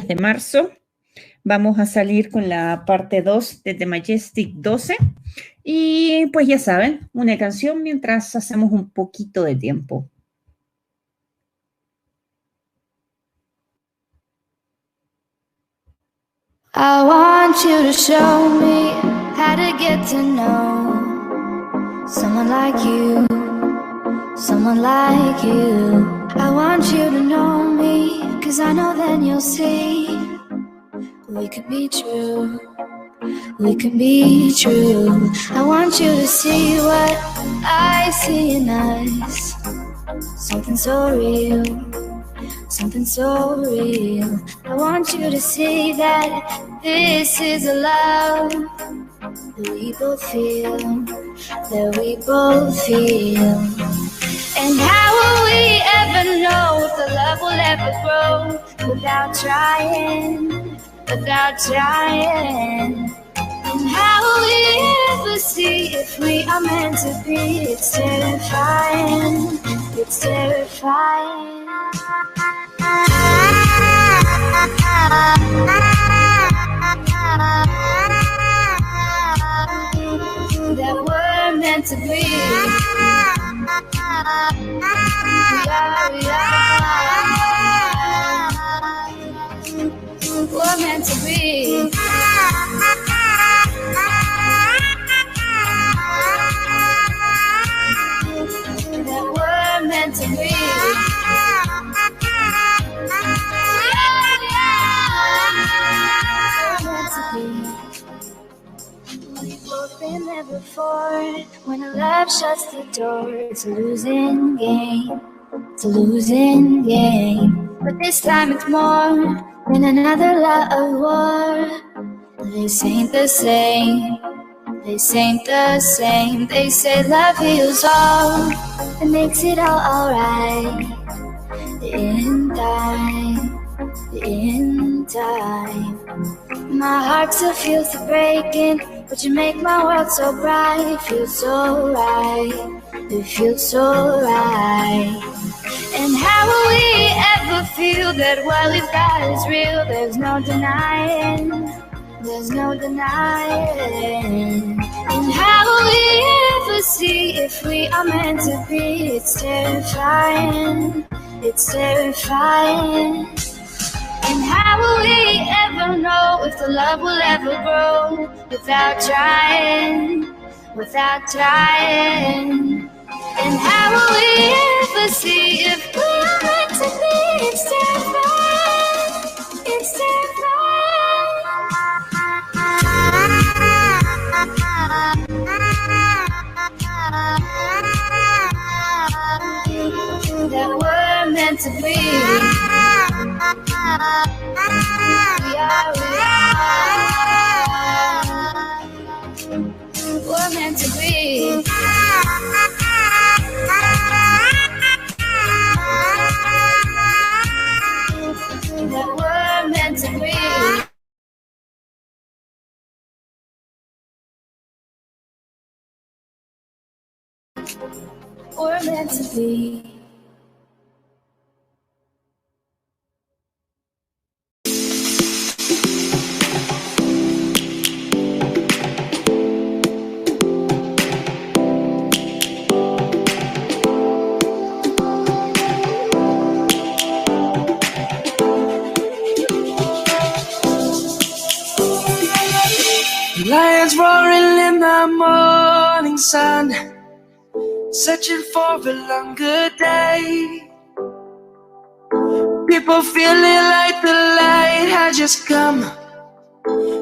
de marzo. Vamos a salir con la parte 2 de The Majestic 12. Y pues ya saben, una canción mientras hacemos un poquito de tiempo. I want you to show me how to get to know someone like you, someone like you. I want you to know me, 'cause I know then you'll see we could be true, we can be true. I want you to see what I see in us, something so real, something so real. I want you to see that this is a love that we both feel, that we both feel. And how will we ever know if the love will ever grow without trying, without trying? And how will we ever see if we are meant to be? It's terrifying, it's terrifying. That we're meant to be. We're meant to be. That we're meant to be. We've both been there before. When a love shuts the door, it's a losing game. It's a losing game. But this time it's more than another love war. This ain't the same. This ain't the same. They say love heals all. It makes it all alright. In time, in time. My heart still feels the breaking, but you make my world so bright. It feels so right. It feels so right. And how will we ever feel that what we've got is real? There's no denying. There's no denying. And how will we ever see if we are meant to be? It's terrifying. It's terrifying. And how will we ever know if the love will ever grow without trying, without trying? And how will we ever see if we are meant to be? It's terrifying, it's terrifying. That we're meant to be. We're meant to be. That we're meant to be. We're meant to be. Lions roaring in the morning sun, searching for a longer day. People feeling like the light had just come.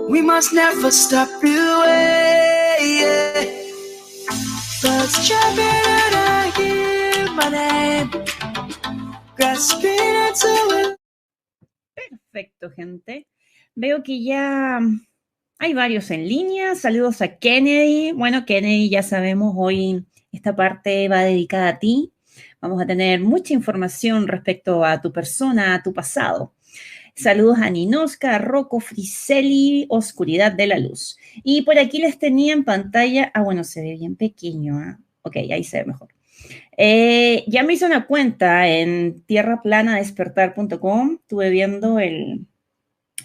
We must never stop the way. Birds jumping and I hear my name, grasping into it. Perfecto, gente. Veo que ya hay varios en línea. Saludos a Kennedy. Bueno, Kennedy, ya sabemos, hoy esta parte va dedicada a ti. Vamos a tener mucha información respecto a tu persona, a tu pasado. Saludos a Ninoska, a Rocco Friselli, Oscuridad de la Luz. Y por aquí les tenía en pantalla, bueno, se ve bien pequeño, ¿eh? Ok, ahí se ve mejor. Ya me hice una cuenta en tierraplanadespertar.com, estuve viendo el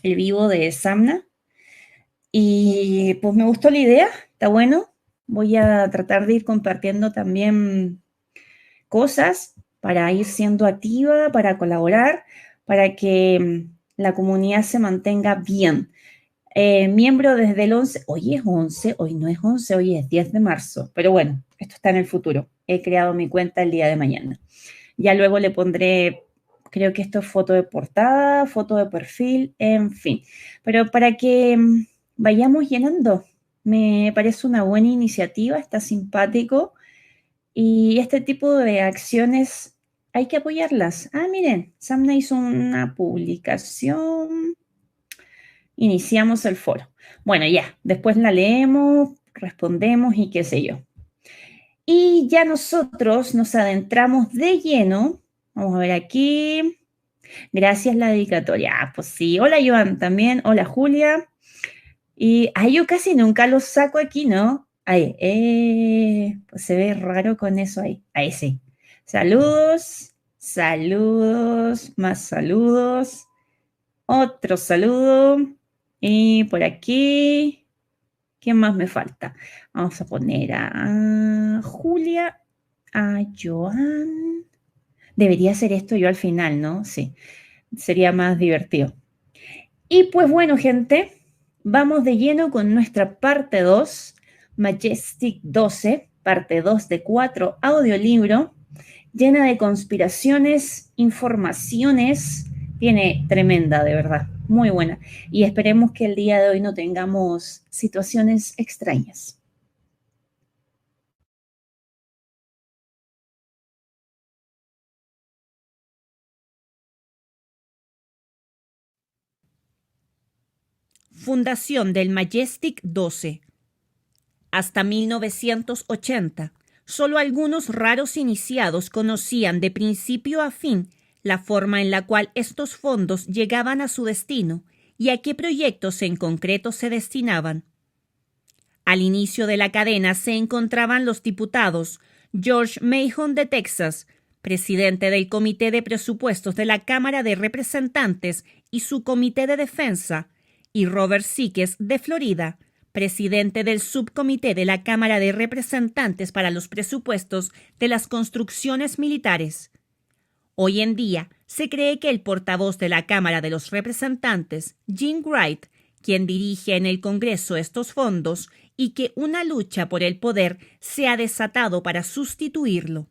el vivo de Samna. Y pues me gustó la idea, está bueno. Voy a tratar de ir compartiendo también cosas para ir siendo activa, para colaborar, para que la comunidad se mantenga bien. Miembro desde el 11, hoy es 11, hoy no es 11, hoy es 10 de marzo, pero bueno, esto está en el futuro. He creado mi cuenta el día de mañana. Ya luego le pondré, creo que esto es foto de portada, foto de perfil, en fin. Pero para que vayamos llenando, me parece una buena iniciativa, está simpático. Y este tipo de acciones hay que apoyarlas. Ah, miren, Samna hizo una publicación. Iniciamos el foro. Bueno, ya, después la leemos, respondemos y qué sé yo. Y ya nosotros nos adentramos de lleno. Vamos a ver aquí. Gracias la dedicatoria. Ah, pues sí. Hola, Joan, también. Hola, Julia. Y yo casi nunca los saco aquí, ¿no? Ahí, pues se ve raro con eso ahí. Ahí sí. Saludos, saludos, más saludos. Otro saludo. Y por aquí, ¿quién más me falta? Vamos a poner a Julia, a Joan. Debería hacer esto yo al final, ¿no? Sí, sería más divertido. Y pues bueno, gente, vamos de lleno con nuestra parte 2, Majestic 12, parte 2 de 4, audiolibro, llena de conspiraciones, informaciones, tiene tremenda, de verdad, muy buena. Y esperemos que el día de hoy no tengamos situaciones extrañas. Fundación del Majestic 12. Hasta 1980, solo algunos raros iniciados conocían de principio a fin la forma en la cual estos fondos llegaban a su destino y a qué proyectos en concreto se destinaban. Al inicio de la cadena se encontraban los diputados George Mahon de Texas, presidente del Comité de Presupuestos de la Cámara de Representantes y su Comité de Defensa, y Robert Sikes de Florida, presidente del Subcomité de la Cámara de Representantes para los Presupuestos de las Construcciones Militares. Hoy en día se cree que el portavoz de la Cámara de los Representantes, Jim Wright, quien dirige en el Congreso estos fondos, y que una lucha por el poder se ha desatado para sustituirlo.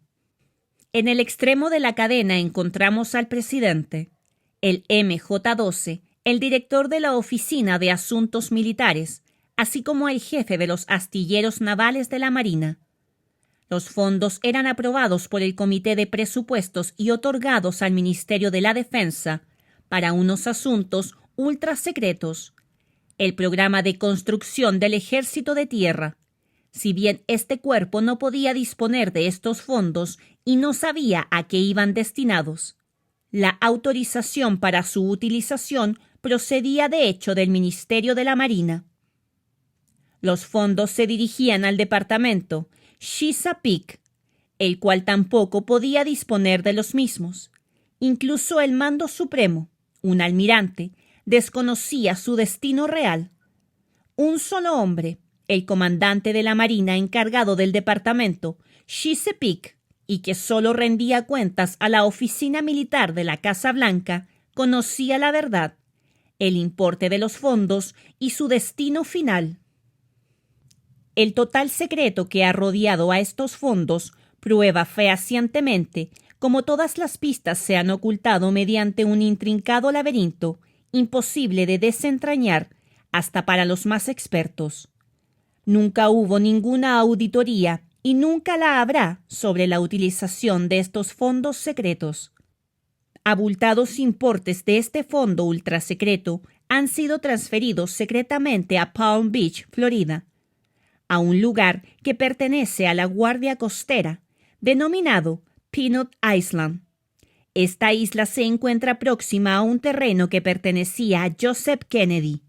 En el extremo de la cadena encontramos al presidente, el MJ-12, el director de la Oficina de Asuntos Militares, así como el jefe de los astilleros navales de la Marina. Los fondos eran aprobados por el Comité de Presupuestos y otorgados al Ministerio de la Defensa para unos asuntos ultrasecretos, el programa de construcción del Ejército de Tierra. Si bien este cuerpo no podía disponer de estos fondos y no sabía a qué iban destinados, la autorización para su utilización procedía de hecho del Ministerio de la Marina. Los fondos se dirigían al departamento Chesapeake, el cual tampoco podía disponer de los mismos. Incluso el Mando Supremo, un almirante, desconocía su destino real. Un solo hombre, el comandante de la Marina encargado del departamento Chesapeake, y que solo rendía cuentas a la oficina militar de la Casa Blanca, conocía la verdad, el importe de los fondos y su destino final. El total secreto que ha rodeado a estos fondos prueba fehacientemente cómo todas las pistas se han ocultado mediante un intrincado laberinto, imposible de desentrañar hasta para los más expertos. Nunca hubo ninguna auditoría y nunca la habrá sobre la utilización de estos fondos secretos. Abultados importes de este fondo ultrasecreto han sido transferidos secretamente a Palm Beach, Florida, a un lugar que pertenece a la Guardia Costera, denominado Peanut Island. Esta isla se encuentra próxima a un terreno que pertenecía a Joseph Kennedy.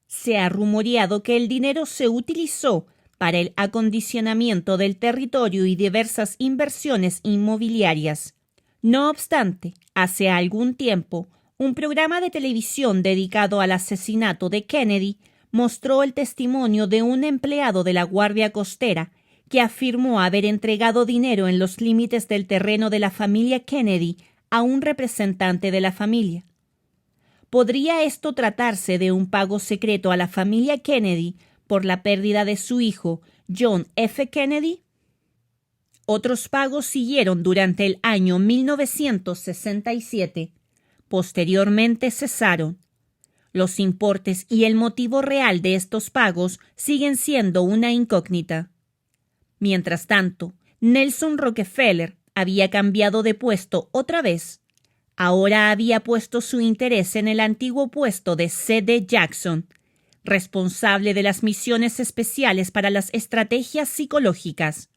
Se ha rumoreado que el dinero se utilizó para el acondicionamiento del territorio y diversas inversiones inmobiliarias. No obstante, hace algún tiempo, un programa de televisión dedicado al asesinato de Kennedy mostró el testimonio de un empleado de la Guardia Costera que afirmó haber entregado dinero en los límites del terreno de la familia Kennedy a un representante de la familia. ¿Podría esto tratarse de un pago secreto a la familia Kennedy por la pérdida de su hijo, John F. Kennedy? Otros pagos siguieron durante el año 1967. Posteriormente cesaron. Los importes y el motivo real de estos pagos siguen siendo una incógnita. Mientras tanto, Nelson Rockefeller había cambiado de puesto otra vez. Ahora había puesto su interés en el antiguo puesto de C.D. Jackson, responsable de las misiones especiales para las estrategias psicológicas.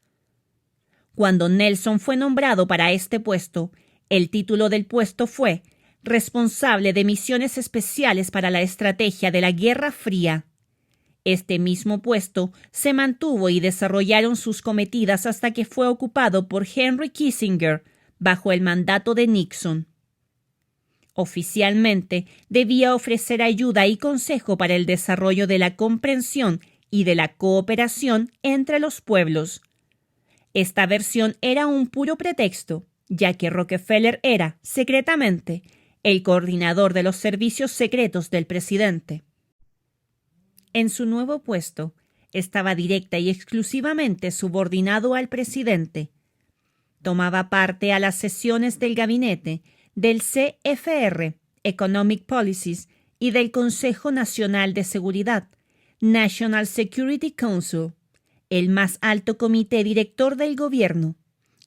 Cuando Nelson fue nombrado para este puesto, el título del puesto fue responsable de misiones especiales para la estrategia de la Guerra Fría. Este mismo puesto se mantuvo y desarrollaron sus cometidas hasta que fue ocupado por Henry Kissinger bajo el mandato de Nixon. Oficialmente, debía ofrecer ayuda y consejo para el desarrollo de la comprensión y de la cooperación entre los pueblos. Esta versión era un puro pretexto, ya que Rockefeller era, secretamente, el coordinador de los servicios secretos del presidente. En su nuevo puesto, estaba directa y exclusivamente subordinado al presidente. Tomaba parte a las sesiones del gabinete del CFR, Economic Policies, y del Consejo Nacional de Seguridad, National Security Council, el más alto comité director del gobierno.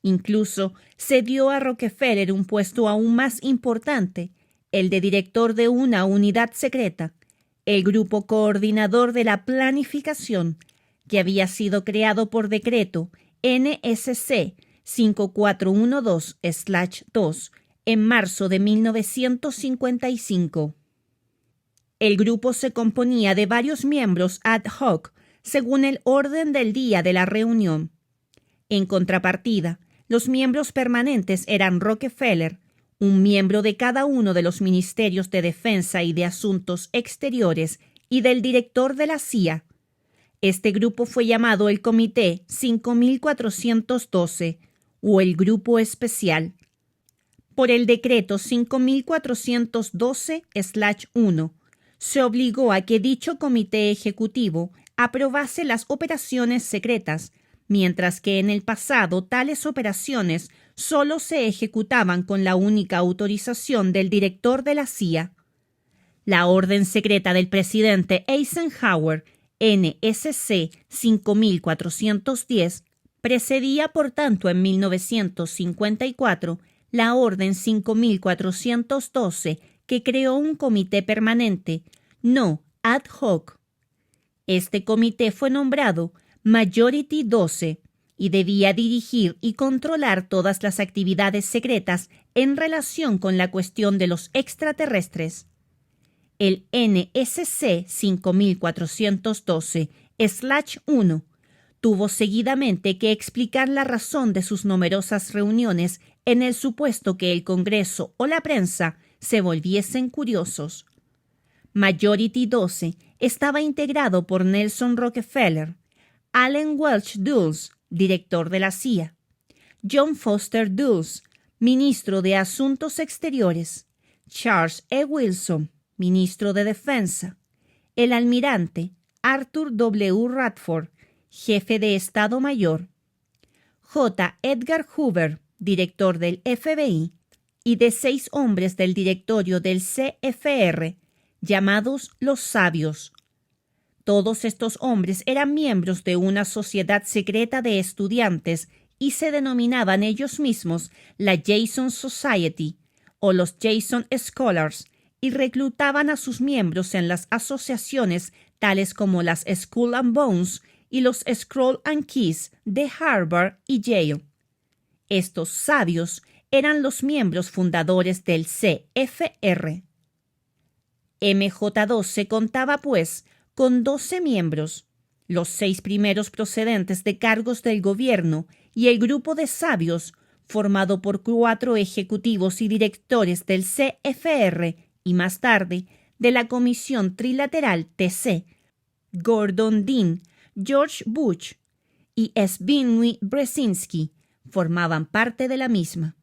Incluso se dio a Rockefeller un puesto aún más importante, el de director de una unidad secreta, el Grupo Coordinador de la Planificación, que había sido creado por decreto NSC 5412/2 en marzo de 1955. El grupo se componía de varios miembros ad hoc según el orden del día de la reunión. En contrapartida, los miembros permanentes eran Rockefeller, un miembro de cada uno de los ministerios de Defensa y de Asuntos Exteriores y del director de la CIA. Este grupo fue llamado el Comité 5412 o el Grupo Especial. Por el decreto 5412/1, se obligó a que dicho comité ejecutivo aprobase las operaciones secretas, mientras que en el pasado tales operaciones solo se ejecutaban con la única autorización del director de la CIA. La orden secreta del presidente Eisenhower, NSC 5410, precedía por tanto en 1954 la Orden 5412, que creó un comité permanente, no ad hoc. Este comité fue nombrado Majority 12 y debía dirigir y controlar todas las actividades secretas en relación con la cuestión de los extraterrestres. El NSC 5412/1 tuvo seguidamente que explicar la razón de sus numerosas reuniones en el supuesto que el Congreso o la prensa se volviesen curiosos. Majority 12 estaba integrado por Nelson Rockefeller, Allen Welch Dulles, director de la CIA, John Foster Dulles, ministro de Asuntos Exteriores, Charles E. Wilson, ministro de Defensa, el almirante Arthur W. Radford, jefe de Estado Mayor, J. Edgar Hoover, director del FBI, y de 6 hombres del directorio del CFR, llamados los Sabios. Todos estos hombres eran miembros de una sociedad secreta de estudiantes y se denominaban ellos mismos la Jason Society o los Jason Scholars, y reclutaban a sus miembros en las asociaciones tales como las Skull and Bones y los Scroll and Keys de Harvard y Yale. Estos sabios eran los miembros fundadores del CFR. MJ-12 contaba, pues, con 12 miembros, los 6 primeros procedentes de cargos del gobierno y el grupo de sabios, formado por 4 ejecutivos y directores del CFR y más tarde de la Comisión Trilateral TC, Gordon Dean, George Bush y Zbigniew Brzezinski formaban parte de la misma.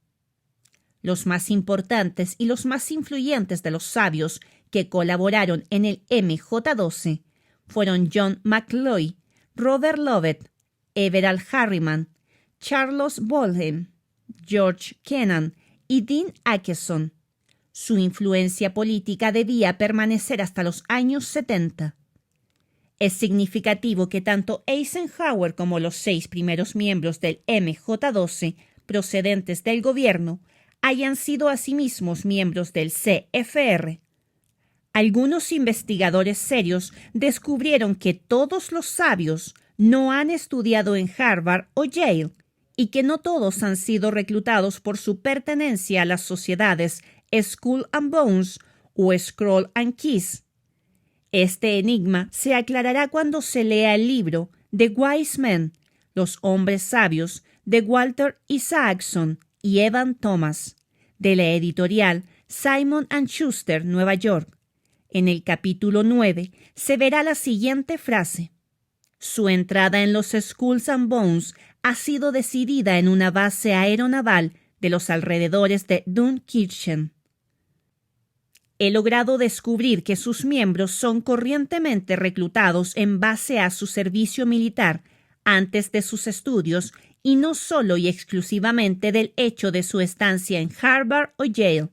Los más importantes y los más influyentes de los sabios que colaboraron en el MJ-12 fueron John McCloy, Robert Lovett, Everett Harriman, Charles Bowlby, George Kennan y Dean Acheson. Su influencia política debía permanecer hasta los años 70. Es significativo que tanto Eisenhower como los 6 primeros miembros del MJ-12 procedentes del gobierno hayan sido asimismo miembros del CFR. Algunos investigadores serios descubrieron que todos los sabios no han estudiado en Harvard o Yale y que no todos han sido reclutados por su pertenencia a las sociedades Skull and Bones o Scroll and Keys. Este enigma se aclarará cuando se lea el libro The Wise Men, Los Hombres Sabios, de Walter Isaacson y Evan Thomas, de la editorial Simon & Schuster, Nueva York. En el capítulo 9 se verá la siguiente frase: su entrada en los Skulls and Bones ha sido decidida en una base aeronaval de los alrededores de Dunkerque. He logrado descubrir que sus miembros son corrientemente reclutados en base a su servicio militar antes de sus estudios y no solo y exclusivamente del hecho de su estancia en Harvard o Yale.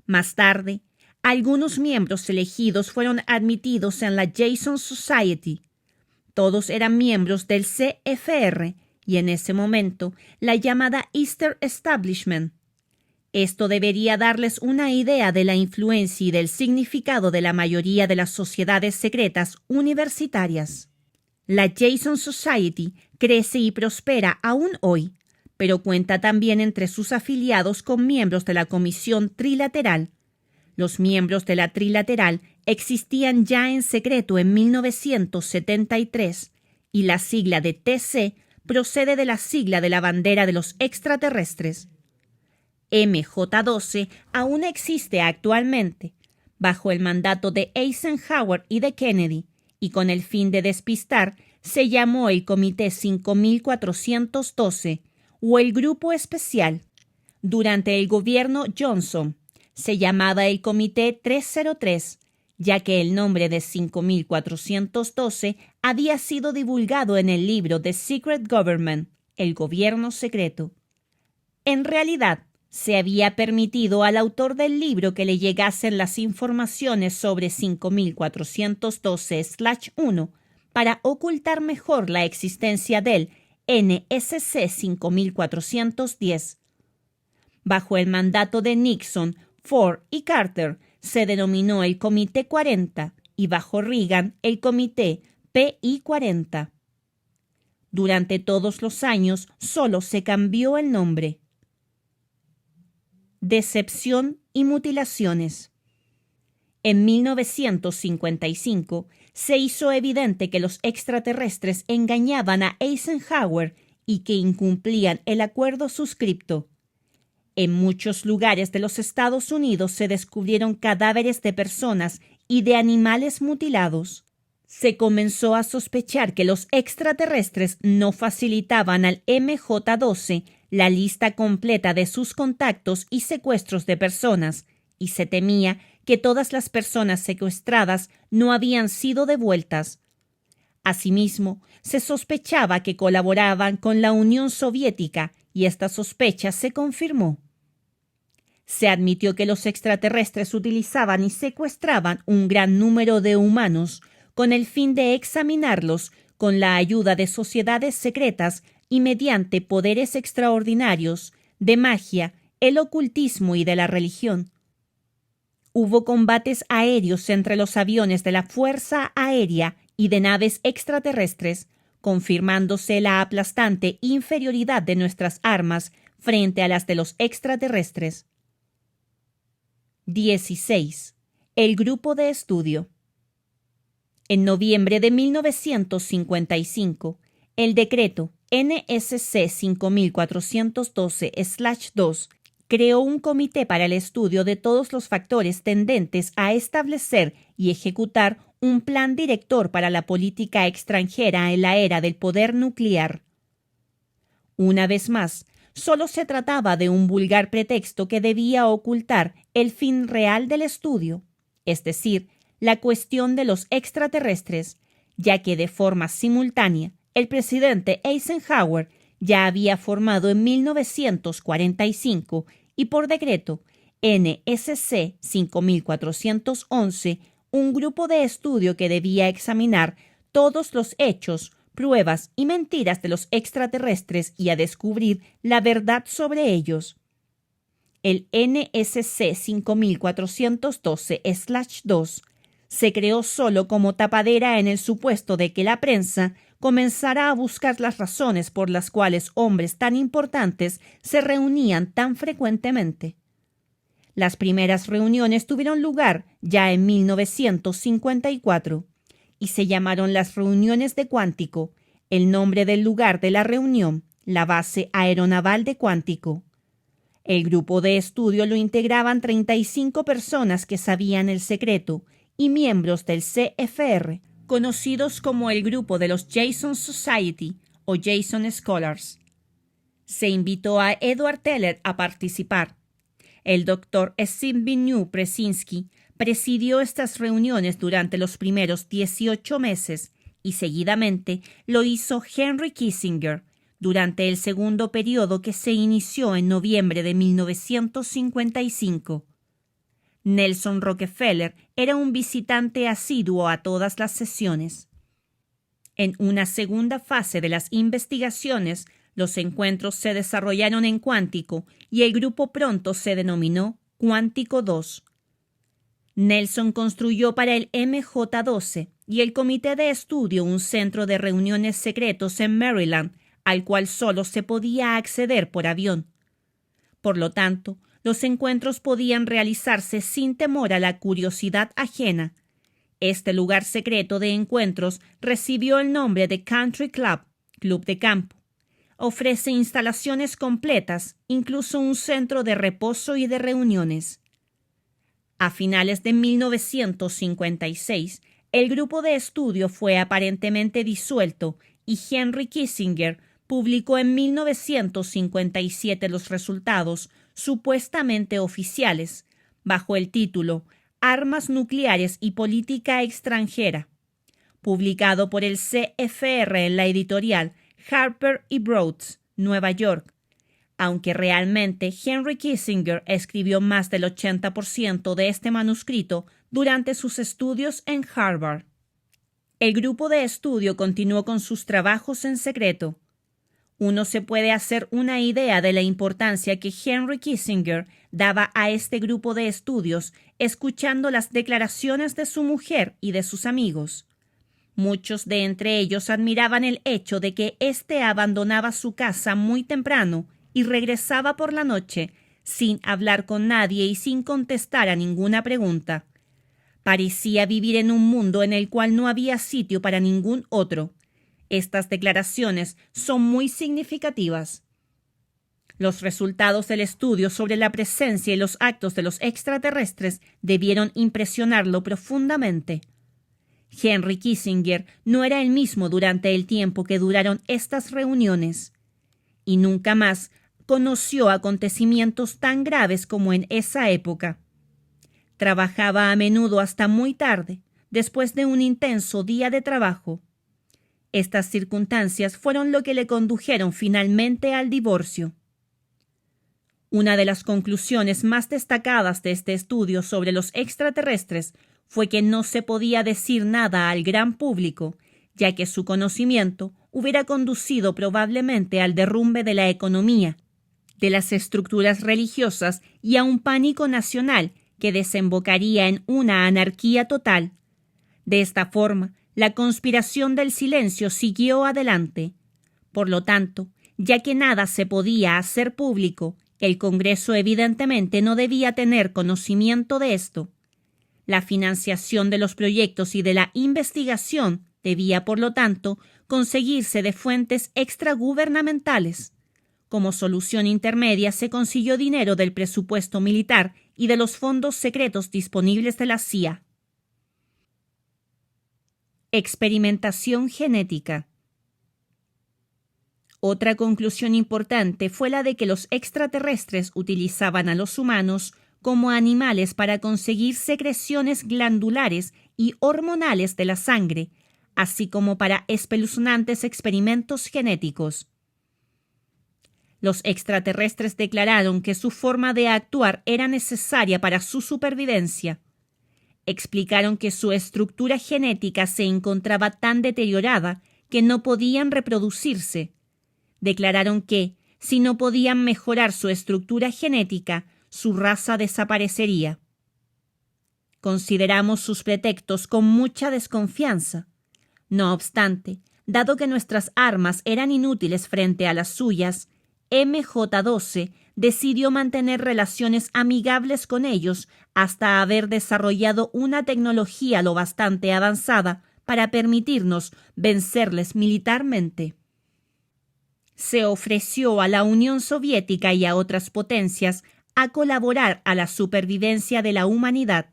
Más tarde, algunos miembros elegidos fueron admitidos en la Jason Society. Todos eran miembros del CFR y en ese momento la llamada Easter Establishment. Esto debería darles una idea de la influencia y del significado de la mayoría de las sociedades secretas universitarias. La Jason Society crece y prospera aún hoy, pero cuenta también entre sus afiliados con miembros de la Comisión Trilateral. Los miembros de la Trilateral existían ya en secreto en 1973 y la sigla de TC procede de la sigla de la bandera de los extraterrestres. MJ-12 aún existe actualmente, bajo el mandato de Eisenhower y de Kennedy, y con el fin de despistar, se llamó el Comité 5412 o el Grupo Especial. Durante el gobierno Johnson, se llamaba el Comité 303, ya que el nombre de 5412 había sido divulgado en el libro The Secret Government, el gobierno secreto. En realidad, se había permitido al autor del libro que le llegasen las informaciones sobre 5412/1 para ocultar mejor la existencia del NSC 5410. Bajo el mandato de Nixon, Ford y Carter, se denominó el Comité 40 y bajo Reagan el Comité PI 40. Durante todos los años solo se cambió el nombre. Decepción y mutilaciones. En 1955 se hizo evidente que los extraterrestres engañaban a Eisenhower y que incumplían el acuerdo suscripto. En muchos lugares de los Estados Unidos se descubrieron cadáveres de personas y de animales mutilados. Se comenzó a sospechar que los extraterrestres no facilitaban al MJ-12 la lista completa de sus contactos y secuestros de personas, y se temía que todas las personas secuestradas no habían sido devueltas. Asimismo, se sospechaba que colaboraban con la Unión Soviética, y esta sospecha se confirmó. Se admitió que los extraterrestres utilizaban y secuestraban un gran número de humanos con el fin de examinarlos con la ayuda de sociedades secretas y mediante poderes extraordinarios, de magia, el ocultismo y de la religión. Hubo combates aéreos entre los aviones de la Fuerza Aérea y de naves extraterrestres, confirmándose la aplastante inferioridad de nuestras armas frente a las de los extraterrestres. 16. El grupo de estudio. En noviembre de 1955, el decreto NSC 5412/2, creó un comité para el estudio de todos los factores tendentes a establecer y ejecutar un plan director para la política extranjera en la era del poder nuclear. Una vez más, solo se trataba de un vulgar pretexto que debía ocultar el fin real del estudio, es decir, la cuestión de los extraterrestres, ya que de forma simultánea el presidente Eisenhower ya había formado en 1945 y por decreto NSC 5411 un grupo de estudio que debía examinar todos los hechos, pruebas y mentiras de los extraterrestres y a descubrir la verdad sobre ellos. El NSC 5412/2 se creó solo como tapadera en el supuesto de que la prensa comenzara a buscar las razones por las cuales hombres tan importantes se reunían tan frecuentemente. Las primeras reuniones tuvieron lugar ya en 1954 y se llamaron las reuniones de Cuántico, el nombre del lugar de la reunión, la base aeronaval de Cuántico. El grupo de estudio lo integraban 35 personas que sabían el secreto y miembros del CFR, conocidos como el grupo de los Jason Society o Jason Scholars. Se invitó a Edward Teller a participar. El Dr. Zbigniew Brzezinski presidió estas reuniones durante los primeros 18 meses y seguidamente lo hizo Henry Kissinger durante el segundo periodo que se inició en noviembre de 1955. Nelson Rockefeller era un visitante asiduo a todas las sesiones. En una segunda fase de las investigaciones, los encuentros se desarrollaron en Cuántico y el grupo pronto se denominó Cuántico 2. Nelson construyó para el MJ-12 y el comité de estudio un centro de reuniones secretos en Maryland, al cual solo se podía acceder por avión. Por lo tanto, los encuentros podían realizarse sin temor a la curiosidad ajena. Este lugar secreto de encuentros recibió el nombre de Country Club, Club de Campo. Ofrece instalaciones completas, incluso un centro de reposo y de reuniones. A finales de 1956, el grupo de estudio fue aparentemente disuelto y Henry Kissinger publicó en 1957 los resultados supuestamente oficiales, bajo el título Armas nucleares y política extranjera, publicado por el CFR en la editorial Harper y Broads, Nueva York, aunque realmente Henry Kissinger escribió más del 80% de este manuscrito durante sus estudios en Harvard. El grupo de estudio continuó con sus trabajos en secreto. Uno se puede hacer una idea de la importancia que Henry Kissinger daba a este grupo de estudios escuchando las declaraciones de su mujer y de sus amigos. Muchos de entre ellos admiraban el hecho de que éste abandonaba su casa muy temprano y regresaba por la noche sin hablar con nadie y sin contestar a ninguna pregunta. Parecía vivir en un mundo en el cual no había sitio para ningún otro. Estas declaraciones son muy significativas. Los resultados del estudio sobre la presencia y los actos de los extraterrestres debieron impresionarlo profundamente. Henry Kissinger no era el mismo durante el tiempo que duraron estas reuniones, y nunca más conoció acontecimientos tan graves como en esa época. Trabajaba a menudo hasta muy tarde, después de un intenso día de trabajo. Estas circunstancias fueron lo que le condujeron finalmente al divorcio. Una de las conclusiones más destacadas de este estudio sobre los extraterrestres fue que no se podía decir nada al gran público, ya que su conocimiento hubiera conducido probablemente al derrumbe de la economía, de las estructuras religiosas y a un pánico nacional que desembocaría en una anarquía total. De esta forma, la conspiración del silencio siguió adelante. Por lo tanto, ya que nada se podía hacer público, el Congreso evidentemente no debía tener conocimiento de esto. La financiación de los proyectos y de la investigación debía, por lo tanto, conseguirse de fuentes extragubernamentales. Como solución intermedia se consiguió dinero del presupuesto militar y de los fondos secretos disponibles de la CIA. Experimentación genética. Otra conclusión importante fue la de que los extraterrestres utilizaban a los humanos como animales para conseguir secreciones glandulares y hormonales de la sangre, así como para espeluznantes experimentos genéticos. Los extraterrestres declararon que su forma de actuar era necesaria para su supervivencia. Explicaron que su estructura genética se encontraba tan deteriorada que no podían reproducirse. Declararon que, si no podían mejorar su estructura genética, su raza desaparecería. Consideramos sus pretextos con mucha desconfianza. No obstante, dado que nuestras armas eran inútiles frente a las suyas, MJ-12 decidió mantener relaciones amigables con ellos hasta haber desarrollado una tecnología lo bastante avanzada para permitirnos vencerles militarmente. Se ofreció a la Unión Soviética y a otras potencias a colaborar a la supervivencia de la humanidad.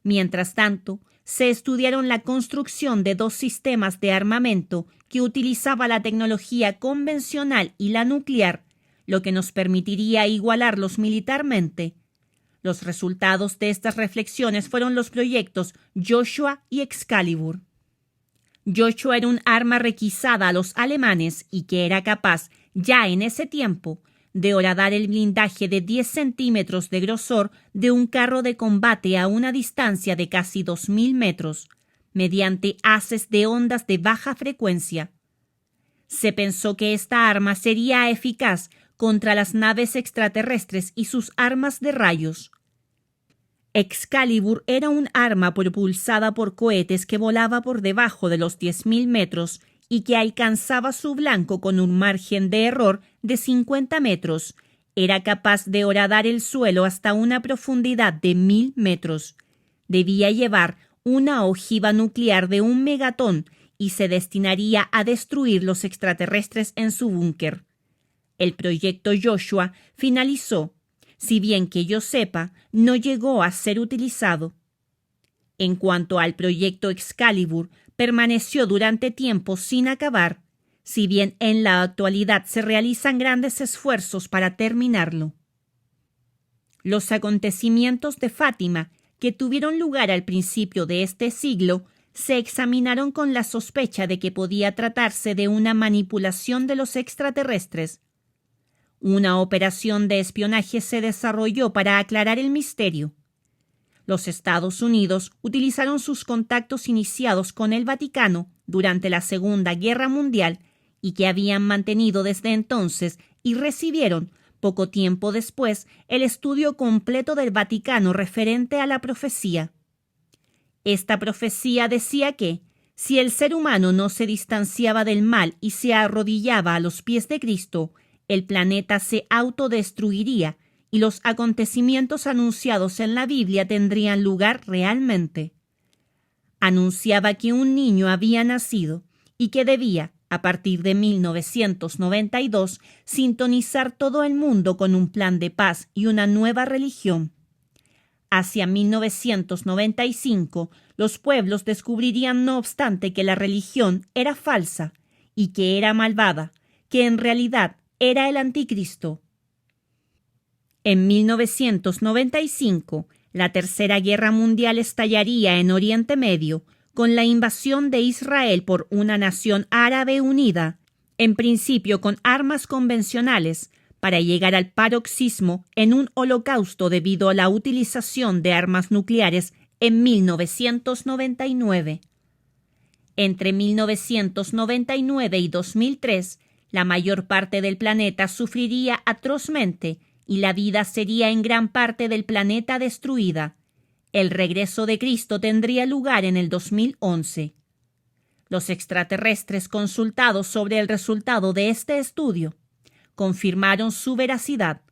Mientras tanto, se estudiaron la construcción de 2 sistemas de armamento que utilizaba la tecnología convencional y la nuclear, lo que nos permitiría igualarlos militarmente. Los resultados de estas reflexiones fueron los proyectos Joshua y Excalibur. Joshua era un arma requisada a los alemanes y que era capaz, ya en ese tiempo, de horadar el blindaje de 10 centímetros de grosor de un carro de combate a una distancia de casi 2.000 metros, mediante haces de ondas de baja frecuencia. Se pensó que esta arma sería eficaz contra las naves extraterrestres y sus armas de rayos. Excalibur era un arma propulsada por cohetes que volaba por debajo de los 10.000 metros y que alcanzaba su blanco con un margen de error de 50 metros. Era capaz de horadar el suelo hasta una profundidad de 1.000 metros. Debía llevar una ojiva nuclear de 1 megatón y se destinaría a destruir los extraterrestres en su búnker. El proyecto Joshua finalizó. Si bien que yo sepa, no llegó a ser utilizado. En cuanto al proyecto Excalibur, permaneció durante tiempo sin acabar, si bien en la actualidad se realizan grandes esfuerzos para terminarlo. Los acontecimientos de Fátima, que tuvieron lugar al principio de este siglo, se examinaron con la sospecha de que podía tratarse de una manipulación de los extraterrestres. Una operación de espionaje se desarrolló para aclarar el misterio. Los Estados Unidos utilizaron sus contactos iniciados con el Vaticano durante la Segunda Guerra Mundial y que habían mantenido desde entonces y recibieron, poco tiempo después, el estudio completo del Vaticano referente a la profecía. Esta profecía decía que, si el ser humano no se distanciaba del mal y se arrodillaba a los pies de Cristo, el planeta se autodestruiría y los acontecimientos anunciados en la Biblia tendrían lugar realmente. Anunciaba que un niño había nacido y que debía, a partir de 1992, sintonizar todo el mundo con un plan de paz y una nueva religión. Hacia 1995, los pueblos descubrirían no obstante que la religión era falsa y que era malvada, que en realidad era el anticristo. En 1995, la Tercera Guerra Mundial estallaría en Oriente Medio con la invasión de Israel por una nación árabe unida, en principio con armas convencionales, para llegar al paroxismo en un holocausto debido a la utilización de armas nucleares en 1999. Entre 1999 y 2003, la mayor parte del planeta sufriría atrozmente y la vida sería en gran parte del planeta destruida. El regreso de Cristo tendría lugar en el 2011. Los extraterrestres consultados sobre el resultado de este estudio confirmaron su veracidad.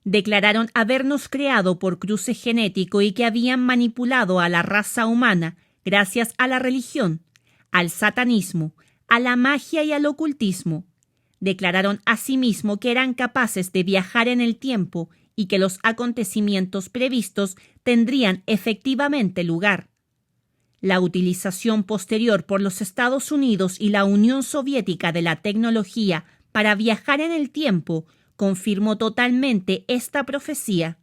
Declararon habernos creado por cruce genético y que habían manipulado a la raza humana gracias a la religión, al satanismo, a la magia y al ocultismo. declararon asimismo que eran capaces de viajar en el tiempo y que los acontecimientos previstos tendrían efectivamente lugar. La utilización posterior por los Estados Unidos y la Unión Soviética de la tecnología para viajar en el tiempo confirmó totalmente esta profecía.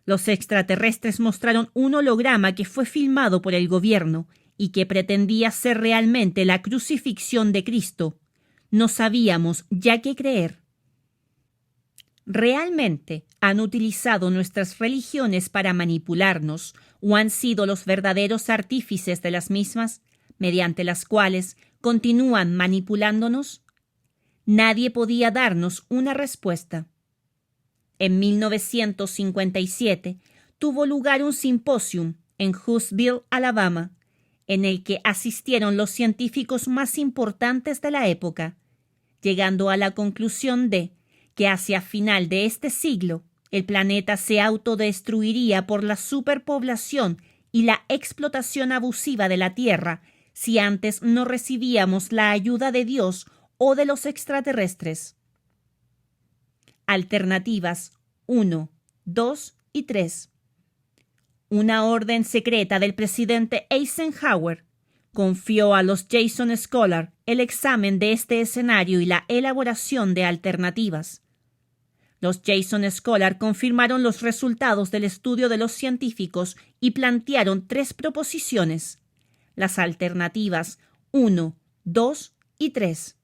Los extraterrestres mostraron un holograma que fue filmado por el gobierno y que pretendía ser realmente la crucifixión de Cristo. No sabíamos ya qué creer. ¿Realmente han utilizado nuestras religiones para manipularnos o han sido los verdaderos artífices de las mismas, mediante las cuales continúan manipulándonos? Nadie podía darnos una respuesta. En 1957 tuvo lugar un simposium en Huntsville, Alabama, en el que asistieron los científicos más importantes de la época, llegando a la conclusión de que hacia final de este siglo el planeta se autodestruiría por la superpoblación y la explotación abusiva de la Tierra si antes no recibíamos la ayuda de Dios o de los extraterrestres. Alternativas 1, 2 y 3. Una orden secreta del presidente Eisenhower confió a los Jason Scholar el examen de este escenario y la elaboración de alternativas. Los Jason Scholar confirmaron los resultados del estudio de los científicos y plantearon 3 proposiciones, las alternativas 1, 2 y 3.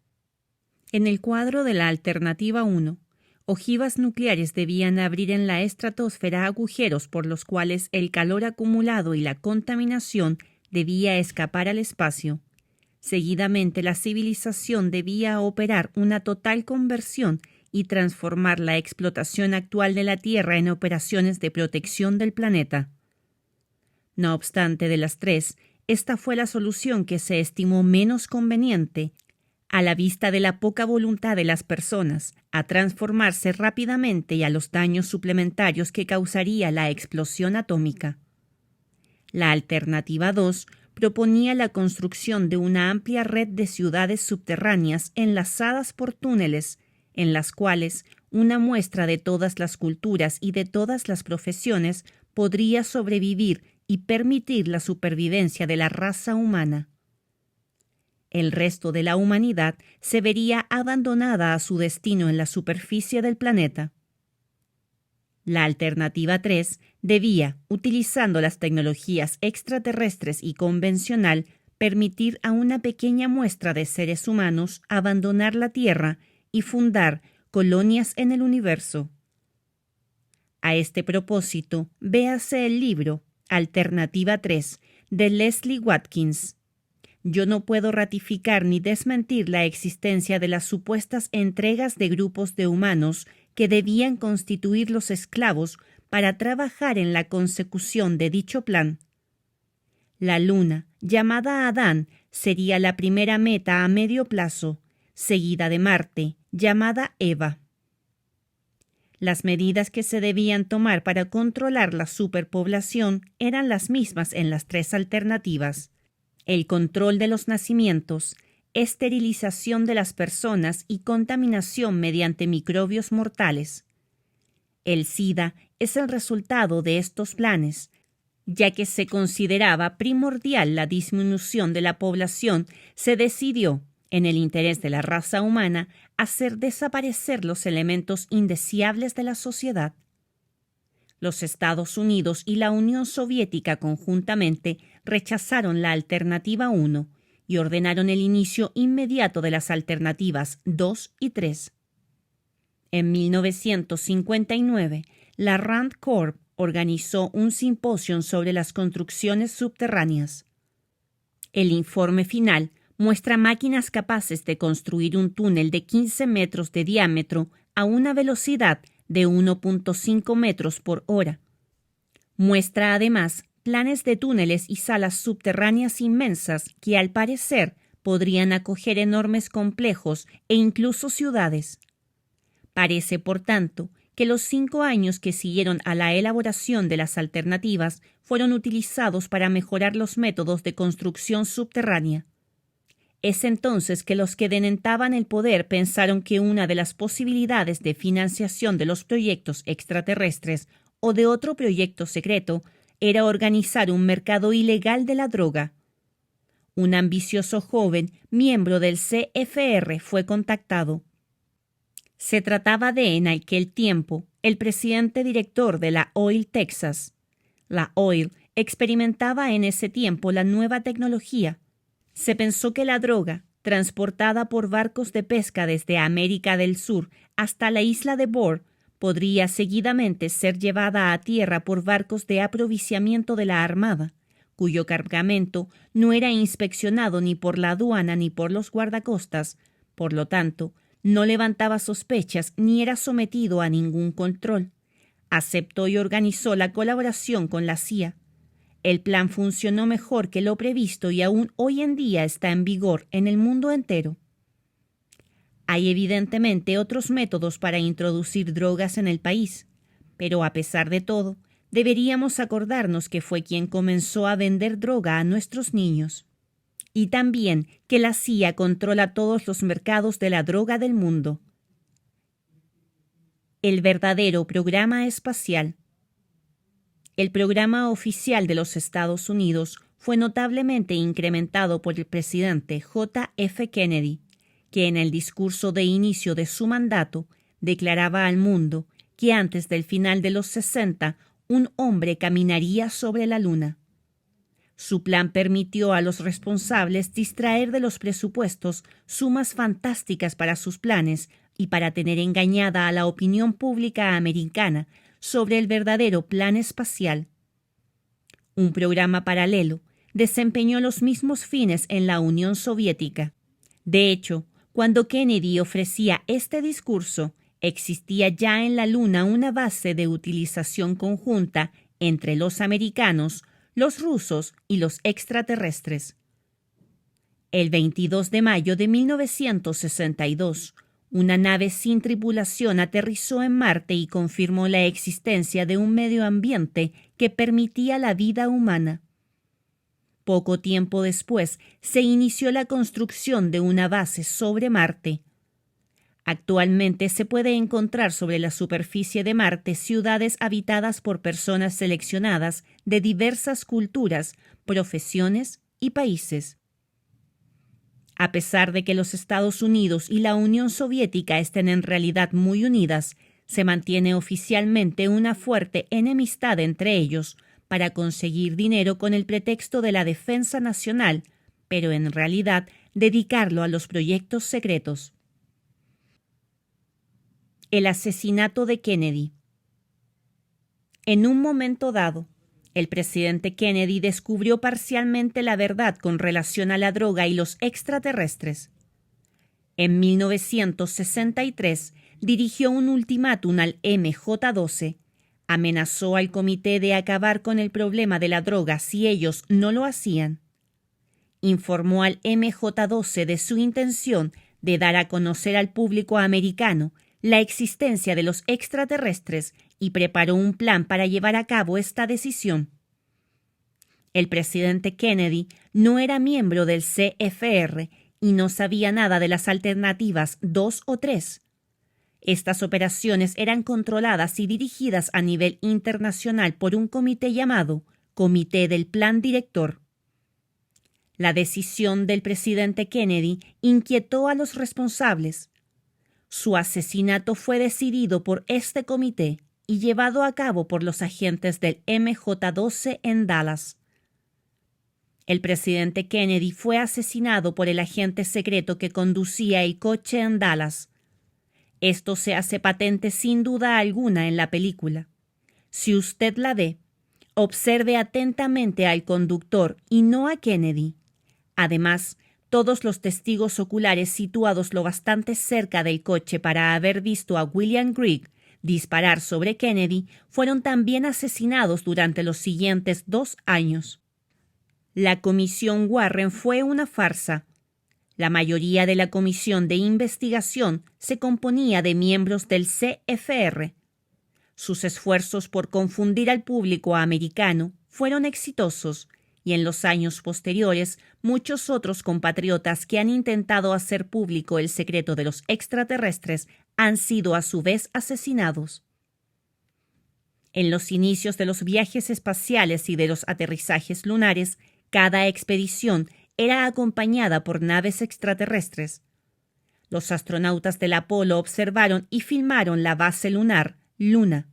En el cuadro de la alternativa 1, ojivas nucleares debían abrir en la estratosfera agujeros por los cuales el calor acumulado y la contaminación debía escapar al espacio. Seguidamente, la civilización debía operar una total conversión y transformar la explotación actual de la Tierra en operaciones de protección del planeta. No obstante, de las 3, esta fue la solución que se estimó menos conveniente, a la vista de la poca voluntad de las personas a transformarse rápidamente y a los daños suplementarios que causaría la explosión atómica. La alternativa 2 proponía la construcción de una amplia red de ciudades subterráneas enlazadas por túneles, en las cuales una muestra de todas las culturas y de todas las profesiones podría sobrevivir y permitir la supervivencia de la raza humana. El resto de la humanidad se vería abandonada a su destino en la superficie del planeta. La alternativa 3 debía, utilizando las tecnologías extraterrestres y convencional, permitir a una pequeña muestra de seres humanos abandonar la Tierra y fundar colonias en el universo. A este propósito, véase el libro Alternativa 3 de Leslie Watkins. Yo no puedo ratificar ni desmentir la existencia de las supuestas entregas de grupos de humanos que debían constituir los esclavos para trabajar en la consecución de dicho plan. La luna, llamada Adán, sería la primera meta a medio plazo, seguida de Marte, llamada Eva. Las medidas que se debían tomar para controlar la superpoblación eran las mismas en las 3 alternativas: el control de los nacimientos, esterilización de las personas y contaminación mediante microbios mortales. El SIDA es el resultado de estos planes, ya que se consideraba primordial la disminución de la población. Se decidió, en el interés de la raza humana, hacer desaparecer los elementos indeseables de la sociedad. Los Estados Unidos y la Unión Soviética conjuntamente rechazaron la alternativa 1 y ordenaron el inicio inmediato de las alternativas 2 y 3. En 1959, la Rand Corp organizó un simposio sobre las construcciones subterráneas. El informe final muestra máquinas capaces de construir un túnel de 15 metros de diámetro a una velocidad de 1.5 metros por hora. Muestra además planes de túneles y salas subterráneas inmensas que al parecer podrían acoger enormes complejos e incluso ciudades. Parece, por tanto, que los 5 años que siguieron a la elaboración de las alternativas fueron utilizados para mejorar los métodos de construcción subterránea. Es entonces que los que denentaban el poder pensaron que una de las posibilidades de financiación de los proyectos extraterrestres o de otro proyecto secreto era organizar un mercado ilegal de la droga. Un ambicioso joven, miembro del CFR, fue contactado. Se trataba de, en aquel tiempo, el presidente director de la Oil Texas. La Oil experimentaba en ese tiempo la nueva tecnología. Se pensó que la droga, transportada por barcos de pesca desde América del Sur hasta la isla de Bor, podría seguidamente ser llevada a tierra por barcos de aprovisionamiento de la Armada, cuyo cargamento no era inspeccionado ni por la aduana ni por los guardacostas, por lo tanto, no levantaba sospechas ni era sometido a ningún control. Aceptó y organizó la colaboración con la CIA. El plan funcionó mejor que lo previsto y aún hoy en día está en vigor en el mundo entero. Hay evidentemente otros métodos para introducir drogas en el país, pero a pesar de todo, deberíamos acordarnos que fue quien comenzó a vender droga a nuestros niños. Y también que la CIA controla todos los mercados de la droga del mundo. El verdadero programa espacial. El programa oficial de los Estados Unidos fue notablemente incrementado por el presidente J. F. Kennedy, que en el discurso de inicio de su mandato declaraba al mundo que antes del final de los 60 un hombre caminaría sobre la Luna. Su plan permitió a los responsables distraer de los presupuestos sumas fantásticas para sus planes y para tener engañada a la opinión pública americana sobre el verdadero plan espacial. Un programa paralelo desempeñó los mismos fines en la Unión Soviética. De hecho, cuando Kennedy ofrecía este discurso, existía ya en la Luna una base de utilización conjunta entre los americanos, los rusos y los extraterrestres. El 22 de mayo de 1962, una nave sin tripulación aterrizó en Marte y confirmó la existencia de un medio ambiente que permitía la vida humana. Poco tiempo después, se inició la construcción de una base sobre Marte. Actualmente se puede encontrar sobre la superficie de Marte ciudades habitadas por personas seleccionadas de diversas culturas, profesiones y países. A pesar de que los Estados Unidos y la Unión Soviética estén en realidad muy unidas, se mantiene oficialmente una fuerte enemistad entre ellos para conseguir dinero con el pretexto de la defensa nacional, pero en realidad dedicarlo a los proyectos secretos. El asesinato de Kennedy. En un momento dado, el presidente Kennedy descubrió parcialmente la verdad con relación a la droga y los extraterrestres. En 1963 dirigió un ultimátum al MJ-12, amenazó al comité de acabar con el problema de la droga si ellos no lo hacían. Informó al MJ-12 de su intención de dar a conocer al público americano la existencia de los extraterrestres y preparó un plan para llevar a cabo esta decisión. El presidente Kennedy no era miembro del CFR y no sabía nada de las alternativas 2 o 3. Estas operaciones eran controladas y dirigidas a nivel internacional por un comité llamado Comité del Plan Director. La decisión del presidente Kennedy inquietó a los responsables. Su asesinato fue decidido por este comité y llevado a cabo por los agentes del MJ-12 en Dallas. El presidente Kennedy fue asesinado por el agente secreto que conducía el coche en Dallas. Esto se hace patente sin duda alguna en la película. Si usted la ve, observe atentamente al conductor y no a Kennedy. Además, todos los testigos oculares situados lo bastante cerca del coche para haber visto a William Grigg disparar sobre Kennedy fueron también asesinados durante los siguientes 2 años. La comisión Warren fue una farsa. La mayoría de la comisión de investigación se componía de miembros del CFR. Sus esfuerzos por confundir al público americano fueron exitosos y en los años posteriores muchos otros compatriotas que han intentado hacer público el secreto de los extraterrestres han sido a su vez asesinados. En los inicios de los viajes espaciales y de los aterrizajes lunares, cada expedición era acompañada por naves extraterrestres. Los astronautas del Apolo observaron y filmaron la base lunar, Luna.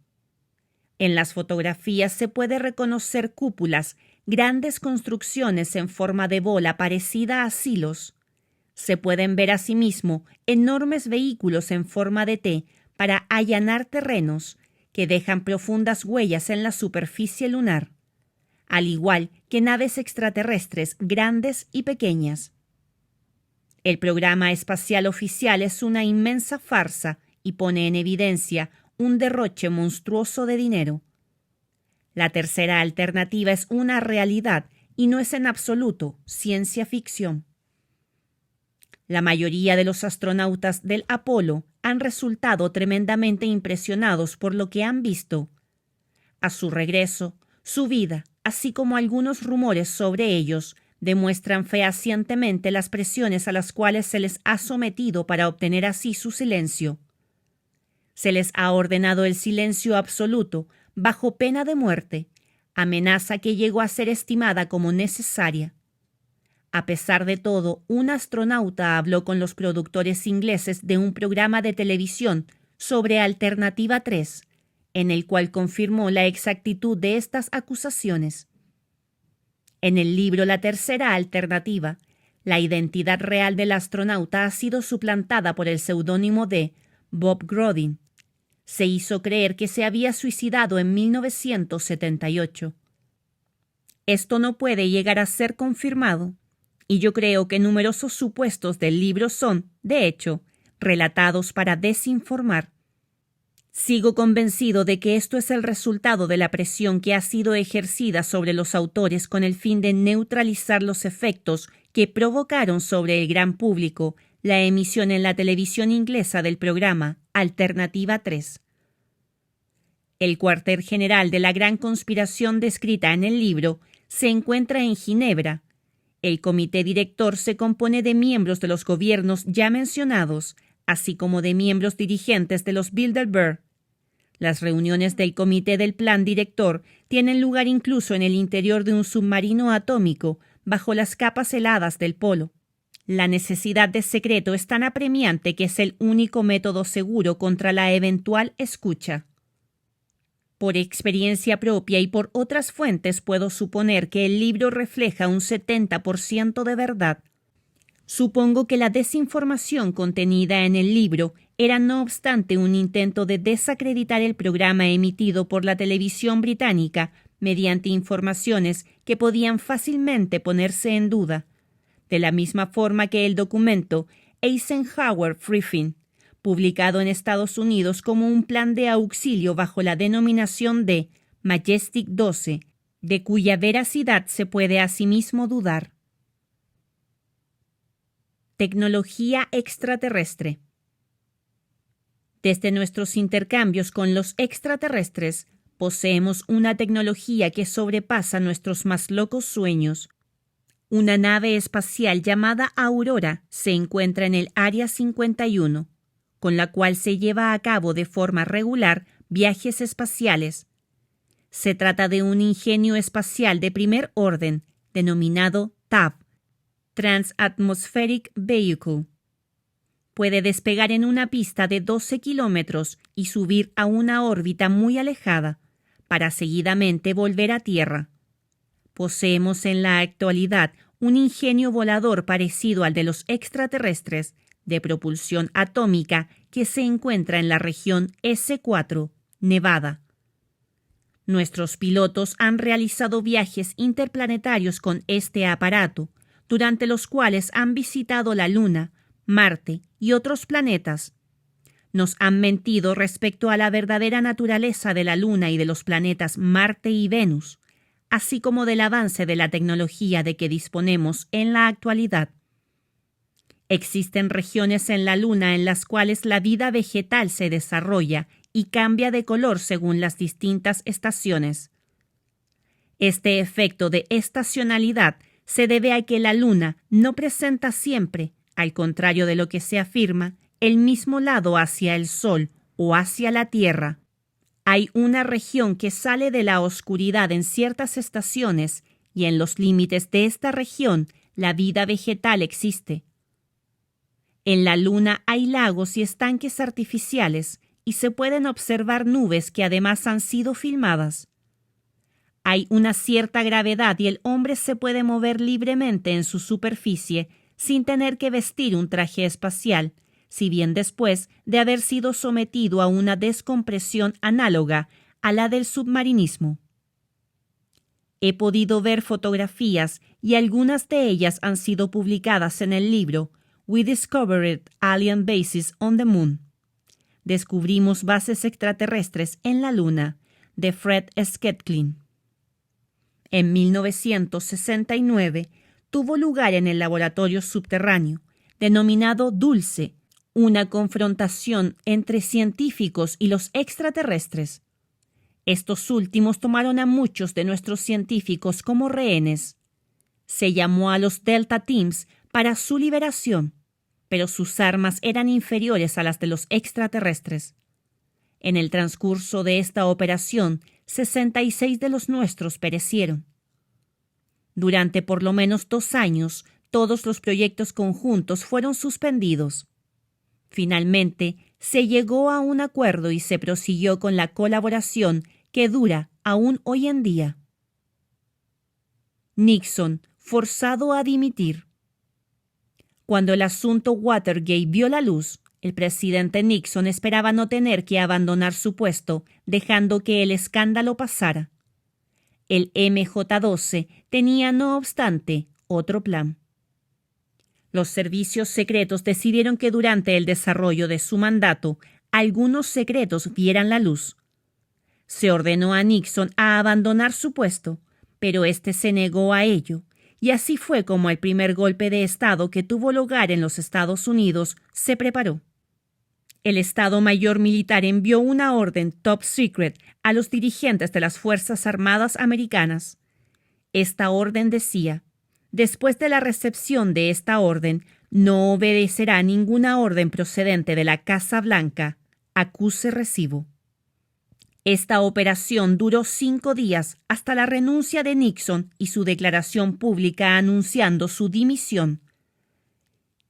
En las fotografías se puede reconocer cúpulas, grandes construcciones en forma de bola parecida a silos. Se pueden ver asimismo enormes vehículos en forma de T para allanar terrenos, que dejan profundas huellas en la superficie lunar, al igual que naves extraterrestres grandes y pequeñas. El programa espacial oficial es una inmensa farsa y pone en evidencia un derroche monstruoso de dinero. La tercera alternativa es una realidad y no es en absoluto ciencia ficción. La mayoría de los astronautas del Apolo han resultado tremendamente impresionados por lo que han visto. A su regreso, su vida, así como algunos rumores sobre ellos, demuestran fehacientemente las presiones a las cuales se les ha sometido para obtener así su silencio. Se les ha ordenado el silencio absoluto, bajo pena de muerte, amenaza que llegó a ser estimada como necesaria. A pesar de todo, un astronauta habló con los productores ingleses de un programa de televisión sobre Alternativa 3, en el cual confirmó la exactitud de estas acusaciones. En el libro La tercera alternativa, la identidad real del astronauta ha sido suplantada por el seudónimo de Bob Grodin. Se hizo creer que se había suicidado en 1978. Esto no puede llegar a ser confirmado, y yo creo que numerosos supuestos del libro son, de hecho, relatados para desinformar. Sigo convencido de que esto es el resultado de la presión que ha sido ejercida sobre los autores con el fin de neutralizar los efectos que provocaron sobre el gran público la emisión en la televisión inglesa del programa Alternativa 3. El cuartel general de la gran conspiración descrita en el libro se encuentra en Ginebra. El comité director se compone de miembros de los gobiernos ya mencionados, así como de miembros dirigentes de los Bilderberg. Las reuniones del comité del plan director tienen lugar incluso en el interior de un submarino atómico, bajo las capas heladas del polo. La necesidad de secreto es tan apremiante que es el único método seguro contra la eventual escucha. Por experiencia propia y por otras fuentes puedo suponer que el libro refleja un 70% de verdad. Supongo que la desinformación contenida en el libro era no obstante un intento de desacreditar el programa emitido por la televisión británica mediante informaciones que podían fácilmente ponerse en duda, de la misma forma que el documento Eisenhower Briefing, publicado en Estados Unidos como un plan de auxilio bajo la denominación de Majestic 12, de cuya veracidad se puede asimismo dudar. Tecnología extraterrestre. Desde nuestros intercambios con los extraterrestres, poseemos una tecnología que sobrepasa nuestros más locos sueños. Una nave espacial llamada Aurora se encuentra en el Área 51, con la cual se lleva a cabo de forma regular viajes espaciales. Se trata de un ingenio espacial de primer orden, denominado TAV, Transatmospheric Vehicle. Puede despegar en una pista de 12 kilómetros y subir a una órbita muy alejada, para seguidamente volver a Tierra. Poseemos en la actualidad un ingenio volador parecido al de los extraterrestres, de propulsión atómica, que se encuentra en la región S4, Nevada. Nuestros pilotos han realizado viajes interplanetarios con este aparato, durante los cuales han visitado la Luna, Marte y otros planetas. Nos han mentido respecto a la verdadera naturaleza de la Luna y de los planetas Marte y Venus, así como del avance de la tecnología de que disponemos en la actualidad. Existen regiones en la Luna en las cuales la vida vegetal se desarrolla y cambia de color según las distintas estaciones. Este efecto de estacionalidad se debe a que la Luna no presenta siempre, al contrario de lo que se afirma, el mismo lado hacia el Sol o hacia la Tierra. Hay una región que sale de la oscuridad en ciertas estaciones y en los límites de esta región la vida vegetal existe. En la Luna hay lagos y estanques artificiales y se pueden observar nubes que además han sido filmadas. Hay una cierta gravedad y el hombre se puede mover libremente en su superficie sin tener que vestir un traje espacial, si bien después de haber sido sometido a una descompresión análoga a la del submarinismo. He podido ver fotografías y algunas de ellas han sido publicadas en el libro We Discovered Alien Bases on the Moon. Descubrimos bases extraterrestres en la Luna, de Fred Skecklin. En 1969 tuvo lugar en el laboratorio subterráneo, denominado Dulce, una confrontación entre científicos y los extraterrestres. Estos últimos tomaron a muchos de nuestros científicos como rehenes. Se llamó a los Delta Teams para su liberación, pero sus armas eran inferiores a las de los extraterrestres. En el transcurso de esta operación, 66 de los nuestros perecieron. Durante por lo menos 2 años, todos los proyectos conjuntos fueron suspendidos. Finalmente, se llegó a un acuerdo y se prosiguió con la colaboración que dura aún hoy en día. Nixon, forzado a dimitir. Cuando el asunto Watergate vio la luz, el presidente Nixon esperaba no tener que abandonar su puesto, dejando que el escándalo pasara. El MJ-12 tenía, no obstante, otro plan. Los servicios secretos decidieron que durante el desarrollo de su mandato, algunos secretos vieran la luz. Se ordenó a Nixon a abandonar su puesto, pero éste se negó a ello, y así fue como el primer golpe de Estado que tuvo lugar en los Estados Unidos se preparó. El Estado Mayor Militar envió una orden top secret a los dirigentes de las Fuerzas Armadas americanas. Esta orden decía: después de la recepción de esta orden, no obedecerá ninguna orden procedente de la Casa Blanca. Acuse recibo. Esta operación duró 5 días hasta la renuncia de Nixon y su declaración pública anunciando su dimisión.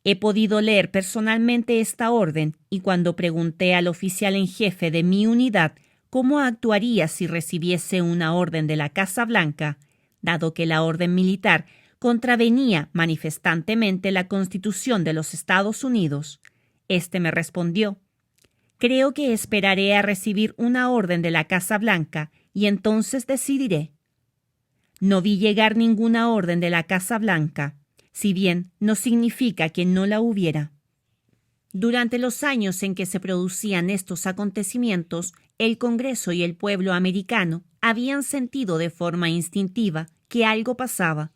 He podido leer personalmente esta orden y cuando pregunté al oficial en jefe de mi unidad cómo actuaría si recibiese una orden de la Casa Blanca, dado que la orden militar contravenía manifestantemente la Constitución de los Estados Unidos, este me respondió: creo que esperaré a recibir una orden de la Casa Blanca y entonces decidiré. No vi llegar ninguna orden de la Casa Blanca, si bien no significa que no la hubiera. Durante los años en que se producían estos acontecimientos, el Congreso y el pueblo americano habían sentido de forma instintiva que algo pasaba.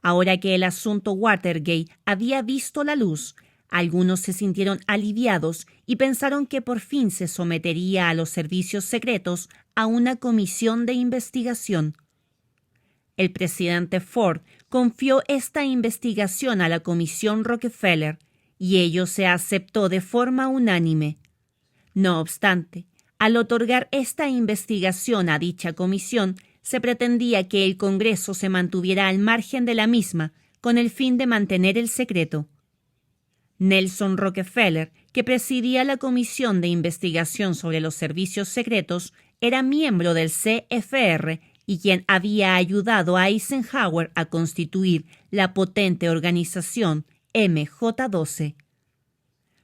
Ahora que el asunto Watergate había visto la luz, algunos se sintieron aliviados y pensaron que por fin se sometería a los servicios secretos a una comisión de investigación. El presidente Ford confió esta investigación a la Comisión Rockefeller y ello se aceptó de forma unánime. No obstante, al otorgar esta investigación a dicha comisión, se pretendía que el Congreso se mantuviera al margen de la misma con el fin de mantener el secreto. Nelson Rockefeller, que presidía la Comisión de Investigación sobre los Servicios Secretos, era miembro del CFR y quien había ayudado a Eisenhower a constituir la potente organización MJ-12.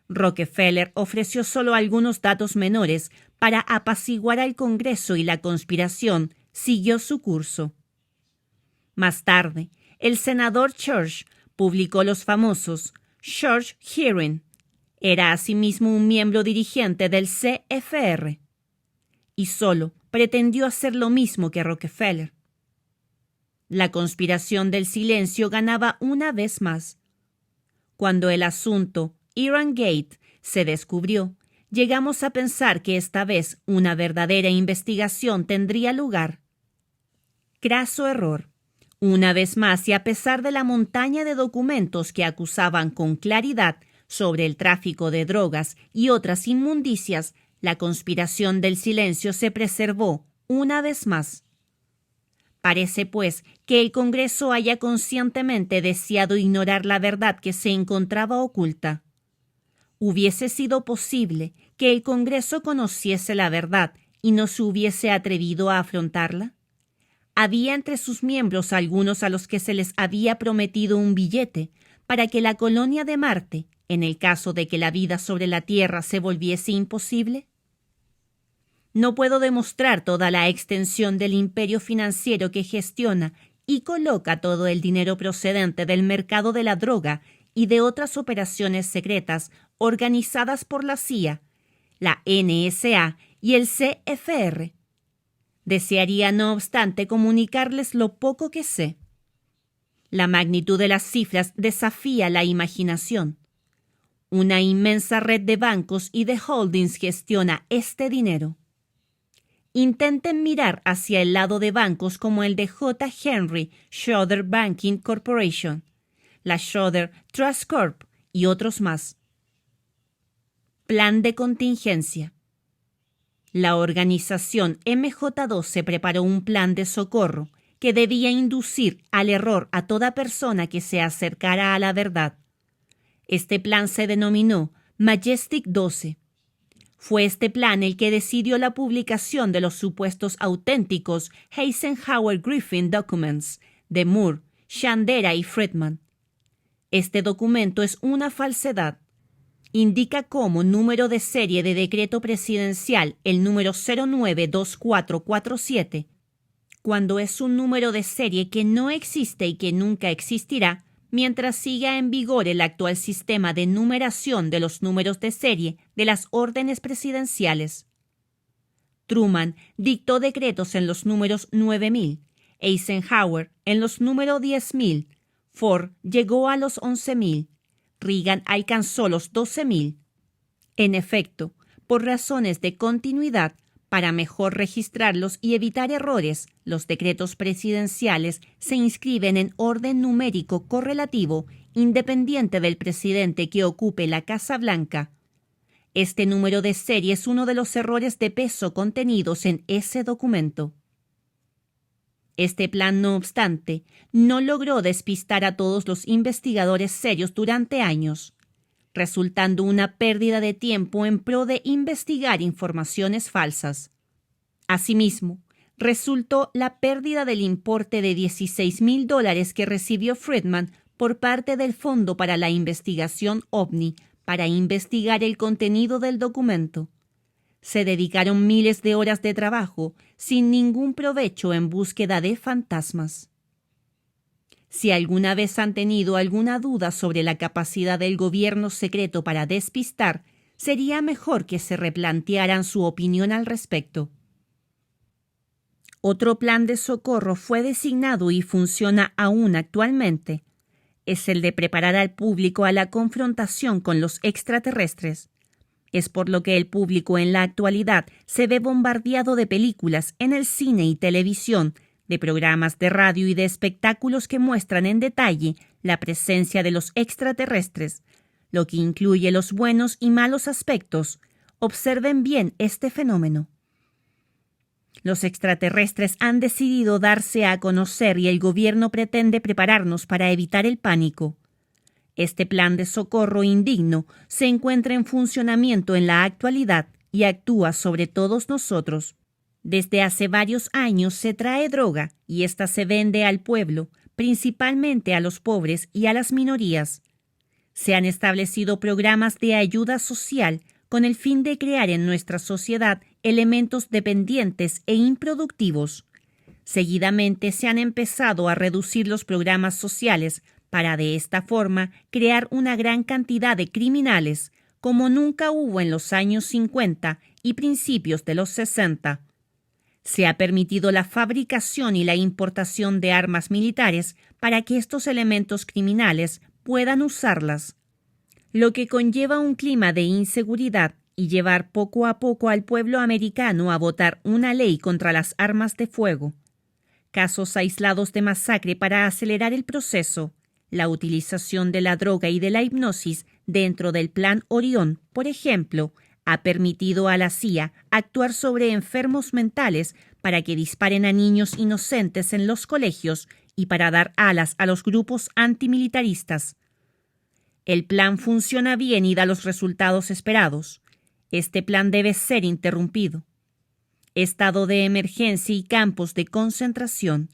Rockefeller ofreció solo algunos datos menores para apaciguar al Congreso y la conspiración siguió su curso. Más tarde, el senador Church publicó los famosos Church Hearing. Era asimismo un miembro dirigente del CFR y solo pretendió hacer lo mismo que Rockefeller. La conspiración del silencio ganaba una vez más. Cuando el asunto Iran Gate se descubrió, llegamos a pensar que esta vez una verdadera investigación tendría lugar. Craso error. Una vez más, y a pesar de la montaña de documentos que acusaban con claridad sobre el tráfico de drogas y otras inmundicias, la conspiración del silencio se preservó una vez más. Parece, pues, que el Congreso haya conscientemente deseado ignorar la verdad que se encontraba oculta. ¿Hubiese sido posible que el Congreso conociese la verdad y no se hubiese atrevido a afrontarla? Había entre sus miembros algunos a los que se les había prometido un billete para que la colonia de Marte, en el caso de que la vida sobre la Tierra se volviese imposible. No puedo demostrar toda la extensión del imperio financiero que gestiona y coloca todo el dinero procedente del mercado de la droga y de otras operaciones secretas organizadas por la CIA, la NSA y el CFR. Desearía, no obstante, comunicarles lo poco que sé. La magnitud de las cifras desafía la imaginación. Una inmensa red de bancos y de holdings gestiona este dinero. Intenten mirar hacia el lado de bancos como el de J. Henry Schroeder Banking Corporation, la Schroeder Trust Corp y otros más. Plan de contingencia. La organización MJ12 preparó un plan de socorro que debía inducir al error a toda persona que se acercara a la verdad. Este plan se denominó Majestic 12. Fue este plan el que decidió la publicación de los supuestos auténticos Eisenhower Griffin Documents de Moore, Shandera y Friedman. Este documento es una falsedad. Indica como número de serie de decreto presidencial el número 092447, cuando es un número de serie que no existe y que nunca existirá mientras siga en vigor el actual sistema de numeración de los números de serie de las órdenes presidenciales. Truman dictó decretos en los números 9000, Eisenhower en los números 10000, Ford llegó a los 11000, Reagan alcanzó los 12.000. En efecto, por razones de continuidad, para mejor registrarlos y evitar errores, los decretos presidenciales se inscriben en orden numérico correlativo independiente del presidente que ocupe la Casa Blanca. Este número de serie es uno de los errores de peso contenidos en ese documento. Este plan, no obstante, no logró despistar a todos los investigadores serios durante años, resultando una pérdida de tiempo en pro de investigar informaciones falsas. Asimismo, resultó la pérdida del importe de $16,000 que recibió Friedman por parte del Fondo para la Investigación OVNI para investigar el contenido del documento. Se dedicaron miles de horas de trabajo sin ningún provecho en búsqueda de fantasmas. Si alguna vez han tenido alguna duda sobre la capacidad del gobierno secreto para despistar, sería mejor que se replantearan su opinión al respecto. Otro plan de socorro fue designado y funciona aún actualmente. Es el de preparar al público a la confrontación con los extraterrestres. Es por lo que el público en la actualidad se ve bombardeado de películas en el cine y televisión, de programas de radio y de espectáculos que muestran en detalle la presencia de los extraterrestres, lo que incluye los buenos y malos aspectos. Observen bien este fenómeno. Los extraterrestres han decidido darse a conocer y el gobierno pretende prepararnos para evitar el pánico. Este plan de socorro indigno se encuentra en funcionamiento en la actualidad y actúa sobre todos nosotros. Desde hace varios años se trae droga y ésta se vende al pueblo, principalmente a los pobres y a las minorías. Se han establecido programas de ayuda social con el fin de crear en nuestra sociedad elementos dependientes e improductivos. Seguidamente se han empezado a reducir los programas sociales para de esta forma crear una gran cantidad de criminales, como nunca hubo en los años 50 y principios de los 60. Se ha permitido la fabricación y la importación de armas militares para que estos elementos criminales puedan usarlas, lo que conlleva un clima de inseguridad y llevar poco a poco al pueblo americano a votar una ley contra las armas de fuego. casos aislados de masacre para acelerar el proceso, la utilización de la droga y de la hipnosis dentro del Plan Orión, por ejemplo, ha permitido a la CIA actuar sobre enfermos mentales para que disparen a niños inocentes en los colegios y para dar alas a los grupos antimilitaristas. El plan funciona bien y da los resultados esperados. Este plan debe ser interrumpido. Estado de emergencia y campos de concentración.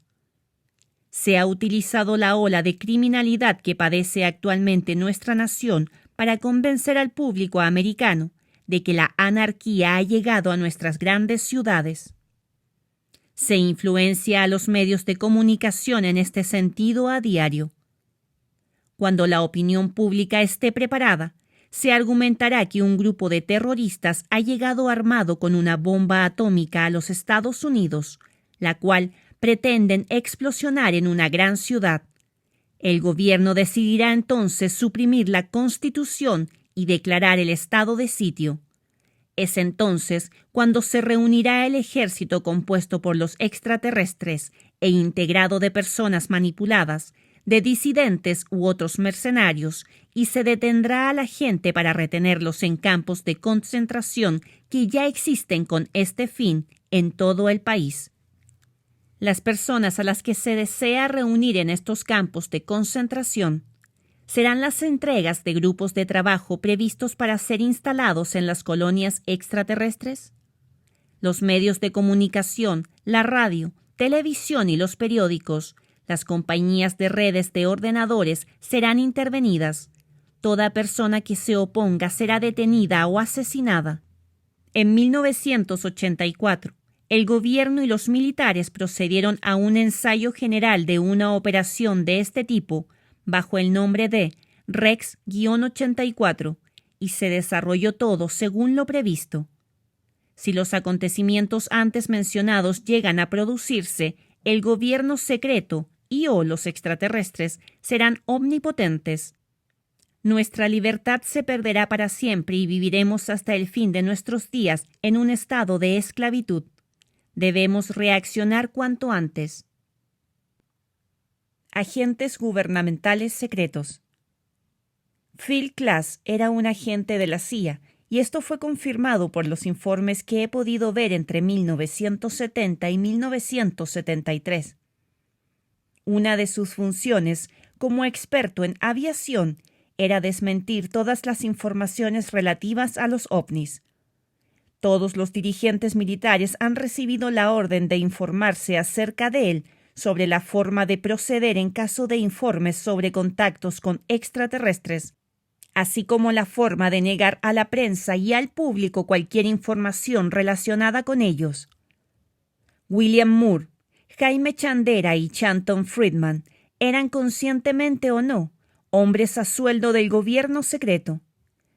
Se ha utilizado la ola de criminalidad que padece actualmente nuestra nación para convencer al público americano de que la anarquía ha llegado a nuestras grandes ciudades. Se influencia a los medios de comunicación en este sentido a diario. Cuando la opinión pública esté preparada, se argumentará que un grupo de terroristas ha llegado armado con una bomba atómica a los Estados Unidos, la cual pretenden explosionar en una gran ciudad. El gobierno decidirá entonces suprimir la Constitución y declarar el estado de sitio. Es entonces cuando se reunirá el ejército compuesto por los extraterrestres e integrado de personas manipuladas, de disidentes u otros mercenarios, y se detendrá a la gente para retenerlos en campos de concentración que ya existen con este fin en todo el país. Las personas a las que se desea reunir en estos campos de concentración serán las entregas de grupos de trabajo previstos para ser instalados en las colonias extraterrestres. Los medios de comunicación, la radio, televisión y los periódicos, las compañías de redes de ordenadores serán intervenidas. Toda persona que se oponga será detenida o asesinada. En 1984, el gobierno y los militares procedieron a un ensayo general de una operación de este tipo bajo el nombre de Rex-84 y se desarrolló todo según lo previsto. Si los acontecimientos antes mencionados llegan a producirse, el gobierno secreto y/o los extraterrestres serán omnipotentes. Nuestra libertad se perderá para siempre y viviremos hasta el fin de nuestros días en un estado de esclavitud. Debemos reaccionar cuanto antes. Agentes gubernamentales secretos. Phil Klass era un agente de la CIA, y esto fue confirmado por los informes que he podido ver entre 1970 y 1973. Una de sus funciones, como experto en aviación, era desmentir todas las informaciones relativas a los ovnis. Todos los dirigentes militares han recibido la orden de informarse acerca de él sobre la forma de proceder en caso de informes sobre contactos con extraterrestres, así como la forma de negar a la prensa y al público cualquier información relacionada con ellos. William Moore, Jaime Chandera y Chanton Friedman eran conscientemente o no hombres a sueldo del gobierno secreto.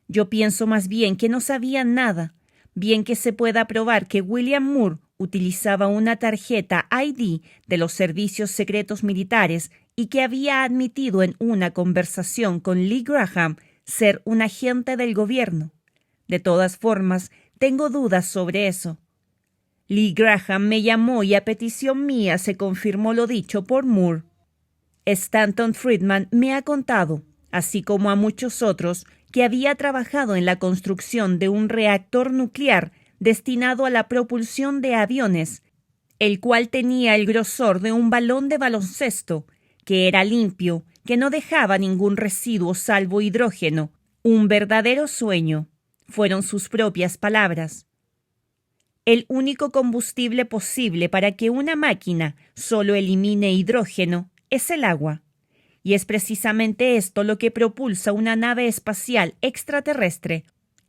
Yo pienso más bien que no sabían nada, bien que se pueda probar que William Moore utilizaba una tarjeta ID de los servicios secretos militares y que había admitido en una conversación con Lee Graham ser un agente del gobierno. De todas formas, tengo dudas sobre eso. Lee Graham me llamó y a petición mía se confirmó lo dicho por Moore. Stanton Friedman me ha contado, así como a muchos otros, que había trabajado en la construcción de un reactor nuclear destinado a la propulsión de aviones, el cual tenía el grosor de un balón de baloncesto, que era limpio, que no dejaba ningún residuo salvo hidrógeno. Un verdadero sueño, fueron sus propias palabras. El único combustible posible para que una máquina solo elimine hidrógeno es el agua, y es precisamente esto lo que propulsa una nave espacial extraterrestre,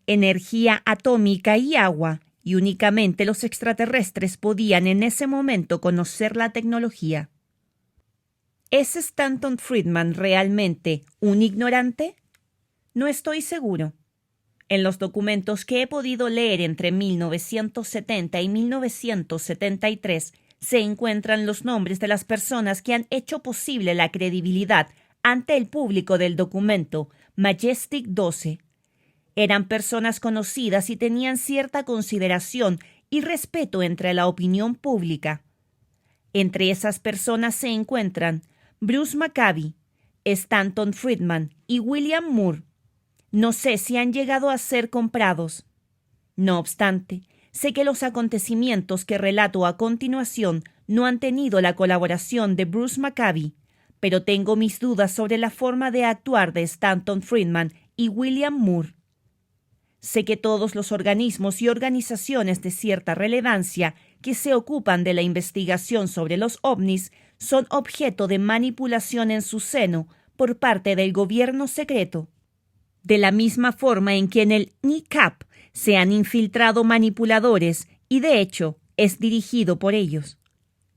energía atómica y agua, y únicamente los extraterrestres podían en ese momento conocer la tecnología. ¿Es Stanton Friedman realmente un ignorante? No estoy seguro. En los documentos que he podido leer entre 1970 y 1973 se encuentran los nombres de las personas que han hecho posible la credibilidad ante el público del documento Majestic 12. Eran personas conocidas y tenían cierta consideración y respeto entre la opinión pública. Entre esas personas se encuentran Bruce Maccabee, Stanton Friedman y William Moore. No sé si han llegado a ser comprados. No obstante, sé que los acontecimientos que relato a continuación no han tenido la colaboración de Bruce Maccabee, pero tengo mis dudas sobre la forma de actuar de Stanton Friedman y William Moore. Sé que todos los organismos y organizaciones de cierta relevancia que se ocupan de la investigación sobre los ovnis son objeto de manipulación en su seno por parte del gobierno secreto. De la misma forma en que en el NICAP se han infiltrado manipuladores y de hecho es dirigido por ellos.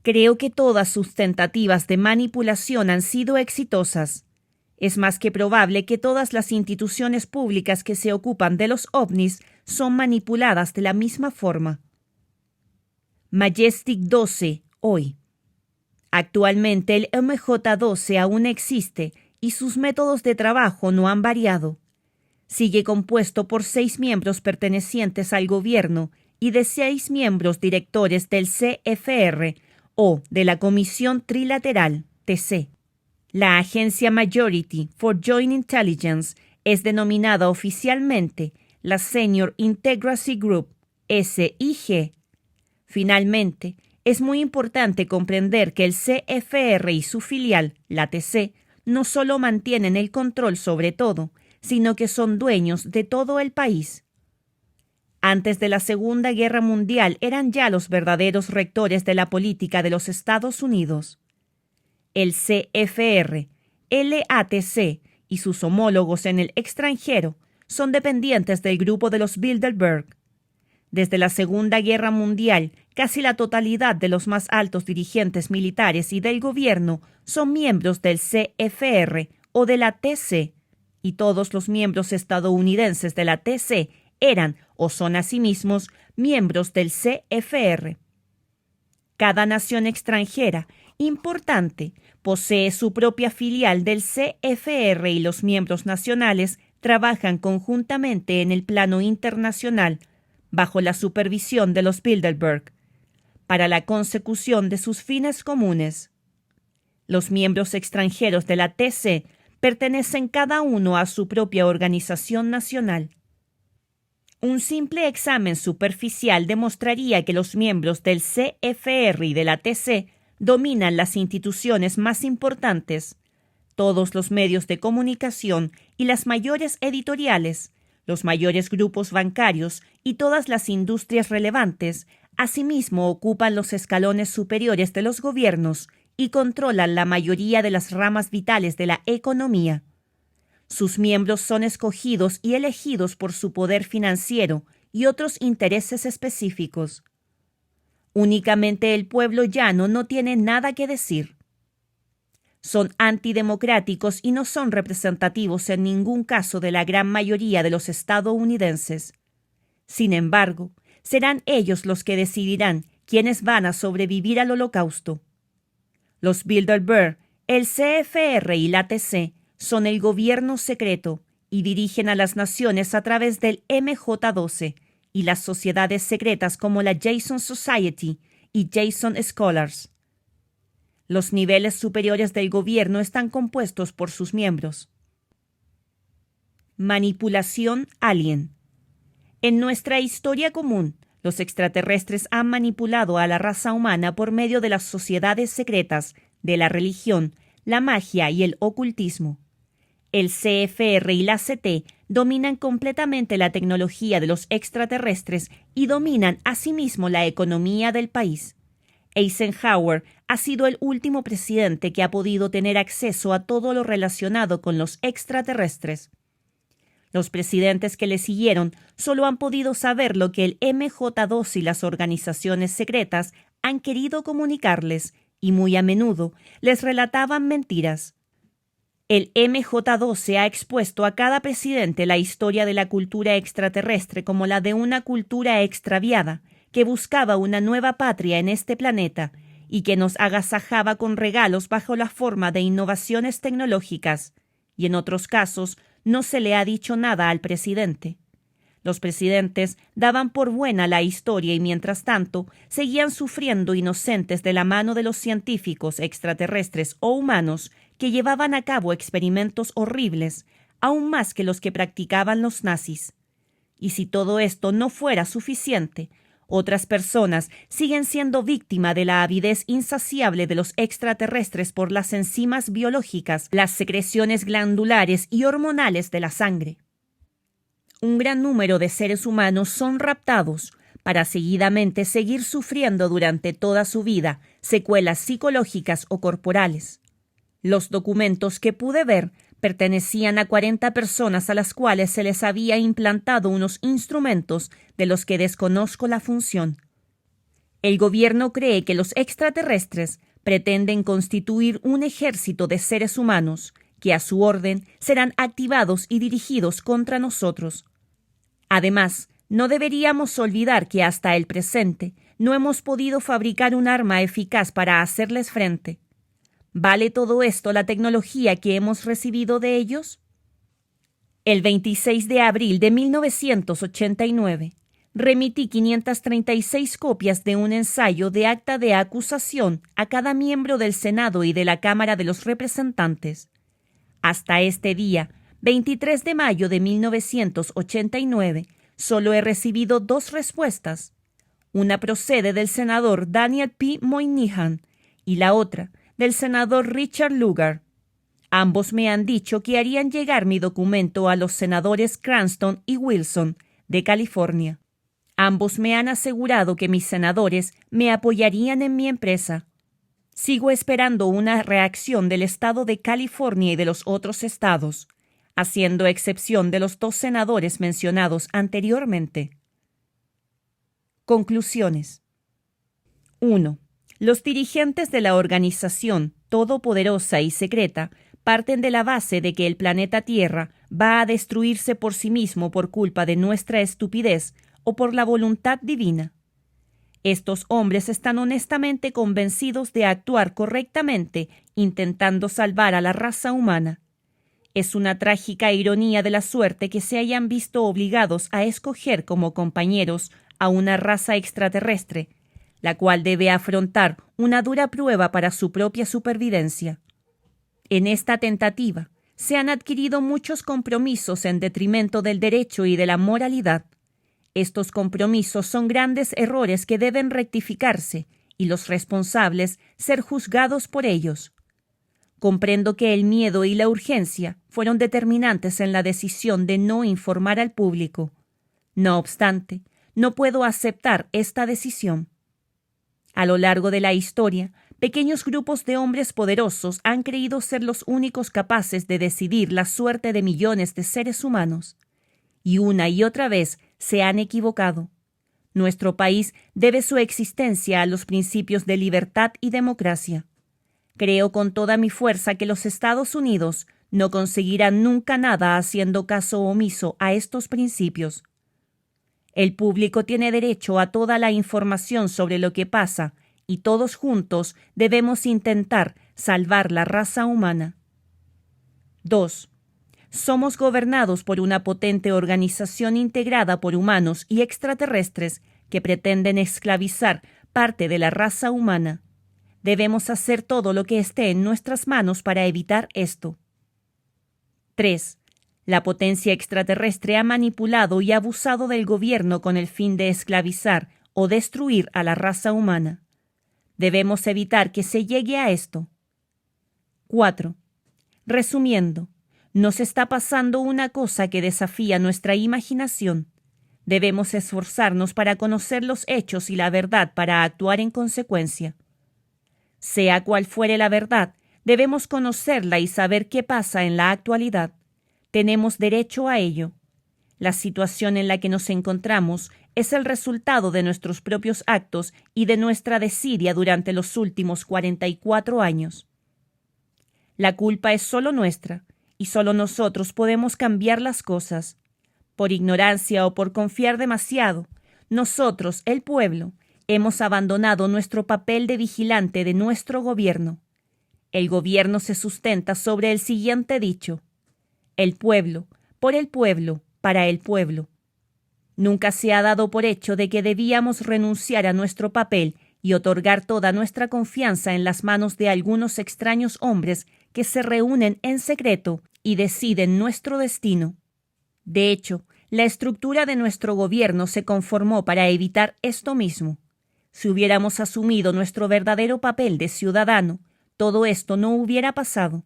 Creo que todas sus tentativas de manipulación han sido exitosas. Es más que probable que todas las instituciones públicas que se ocupan de los ovnis son manipuladas de la misma forma. Majestic 12, hoy. Actualmente el MJ-12 aún existe y sus métodos de trabajo no han variado. Sigue compuesto por 6 miembros pertenecientes al gobierno y de 6 miembros directores del CFR o de la Comisión Trilateral, TC. La agencia Majority for Joint Intelligence es denominada oficialmente la Senior Integrity Group, SIG. Finalmente, es muy importante comprender que el CFR y su filial, la TC, no solo mantienen el control sobre todo, sino que son dueños de todo el país. Antes de la Segunda Guerra Mundial eran ya los verdaderos rectores de la política de los Estados Unidos. El CFR, LATC y sus homólogos en el extranjero son dependientes del grupo de los Bilderberg. Desde la Segunda Guerra Mundial, casi la totalidad de los más altos dirigentes militares y del gobierno son miembros del CFR o de la TC, y todos los miembros estadounidenses de la TC eran o son asimismo miembros del CFR. Cada nación extranjera importante posee su propia filial del CFR y los miembros nacionales trabajan conjuntamente en el plano internacional bajo la supervisión de los Bilderberg para la consecución de sus fines comunes. Los miembros extranjeros de la TC pertenecen cada uno a su propia organización nacional. Un simple examen superficial demostraría que los miembros del CFR y de la TC dominan las instituciones más importantes, todos los medios de comunicación y las mayores editoriales, los mayores grupos bancarios y todas las industrias relevantes. Asimismo ocupan los escalones superiores de los gobiernos y controlan la mayoría de las ramas vitales de la economía. Sus miembros son escogidos y elegidos por su poder financiero y otros intereses específicos. Únicamente el pueblo llano no tiene nada que decir. Son antidemocráticos y no son representativos en ningún caso de la gran mayoría de los estadounidenses. Sin embargo, serán ellos los que decidirán quiénes van a sobrevivir al Holocausto. Los Bilderberg, el CFR y la TC son el gobierno secreto y dirigen a las naciones a través del MJ-12 y las sociedades secretas como la Jason Society y Jason Scholars. Los niveles superiores del gobierno están compuestos por sus miembros. Manipulación alien. En nuestra historia común, los extraterrestres han manipulado a la raza humana por medio de las sociedades secretas, de la religión, la magia y el ocultismo. El CFR y la CT dominan completamente la tecnología de los extraterrestres y dominan asimismo la economía del país. Eisenhower ha sido el último presidente que ha podido tener acceso a todo lo relacionado con los extraterrestres. Los presidentes que le siguieron solo han podido saber lo que el MJ-12 y las organizaciones secretas han querido comunicarles y muy a menudo les relataban mentiras. El MJ-12 ha expuesto a cada presidente la historia de la cultura extraterrestre como la de una cultura extraviada que buscaba una nueva patria en este planeta y que nos agasajaba con regalos bajo la forma de innovaciones tecnológicas, y en otros casos no se le ha dicho nada al presidente. Los presidentes daban por buena la historia y mientras tanto seguían sufriendo inocentes de la mano de los científicos extraterrestres o humanos que llevaban a cabo experimentos horribles, aún más que los que practicaban los nazis. Y si todo esto no fuera suficiente, otras personas siguen siendo víctimas de la avidez insaciable de los extraterrestres por las enzimas biológicas, las secreciones glandulares y hormonales de la sangre. Un gran número de seres humanos son raptados para seguidamente seguir sufriendo durante toda su vida secuelas psicológicas o corporales. Los documentos que pude ver pertenecían a 40 personas a las cuales se les había implantado unos instrumentos de los que desconozco la función. El gobierno cree que los extraterrestres pretenden constituir un ejército de seres humanos que a su orden serán activados y dirigidos contra nosotros. Además, no deberíamos olvidar que hasta el presente no hemos podido fabricar un arma eficaz para hacerles frente. ¿Vale todo esto la tecnología que hemos recibido de ellos? El 26 de abril de 1989, remití 536 copias de un ensayo de acta de acusación a cada miembro del Senado y de la Cámara de los Representantes. Hasta este día, 23 de mayo de 1989, solo he recibido 2 respuestas. Una procede del senador Daniel P. Moynihan y la otra del senador Richard Lugar. Ambos me han dicho que harían llegar mi documento a los senadores Cranston y Wilson, de California. Ambos me han asegurado que mis senadores me apoyarían en mi empresa. Sigo esperando una reacción del estado de California y de los otros estados, haciendo excepción de los 2 senadores mencionados anteriormente. Conclusiones. 1. Los dirigentes de la organización todopoderosa y secreta parten de la base de que el planeta Tierra va a destruirse por sí mismo por culpa de nuestra estupidez o por la voluntad divina. Estos hombres están honestamente convencidos de actuar correctamente intentando salvar a la raza humana. Es una trágica ironía de la suerte que se hayan visto obligados a escoger como compañeros a una raza extraterrestre, la cual debe afrontar una dura prueba para su propia supervivencia. En esta tentativa se han adquirido muchos compromisos en detrimento del derecho y de la moralidad. Estos compromisos son grandes errores que deben rectificarse y los responsables ser juzgados por ellos. Comprendo que el miedo y la urgencia fueron determinantes en la decisión de no informar al público. No obstante, no puedo aceptar esta decisión. A lo largo de la historia, pequeños grupos de hombres poderosos han creído ser los únicos capaces de decidir la suerte de millones de seres humanos. Y una y otra vez se han equivocado. Nuestro país debe su existencia a los principios de libertad y democracia. Creo con toda mi fuerza que los Estados Unidos no conseguirán nunca nada haciendo caso omiso a estos principios. El público tiene derecho a toda la información sobre lo que pasa y todos juntos debemos intentar salvar la raza humana. 2. Somos gobernados por una potente organización integrada por humanos y extraterrestres que pretenden esclavizar parte de la raza humana. Debemos hacer todo lo que esté en nuestras manos para evitar esto. 3. La potencia extraterrestre ha manipulado y abusado del gobierno con el fin de esclavizar o destruir a la raza humana. Debemos evitar que se llegue a esto. 4. Resumiendo, nos está pasando una cosa que desafía nuestra imaginación. Debemos esforzarnos para conocer los hechos y la verdad para actuar en consecuencia. Sea cual fuere la verdad, debemos conocerla y saber qué pasa en la actualidad. Tenemos derecho a ello. La situación en la que nos encontramos es el resultado de nuestros propios actos y de nuestra desidia durante los últimos 44 años. La culpa es solo nuestra, y solo nosotros podemos cambiar las cosas. Por ignorancia o por confiar demasiado, nosotros, el pueblo, hemos abandonado nuestro papel de vigilante de nuestro gobierno. El gobierno se sustenta sobre el siguiente dicho: el pueblo, por el pueblo, para el pueblo. Nunca se ha dado por hecho de que debíamos renunciar a nuestro papel y otorgar toda nuestra confianza en las manos de algunos extraños hombres que se reúnen en secreto y deciden nuestro destino. De hecho, la estructura de nuestro gobierno se conformó para evitar esto mismo. Si hubiéramos asumido nuestro verdadero papel de ciudadano, todo esto no hubiera pasado.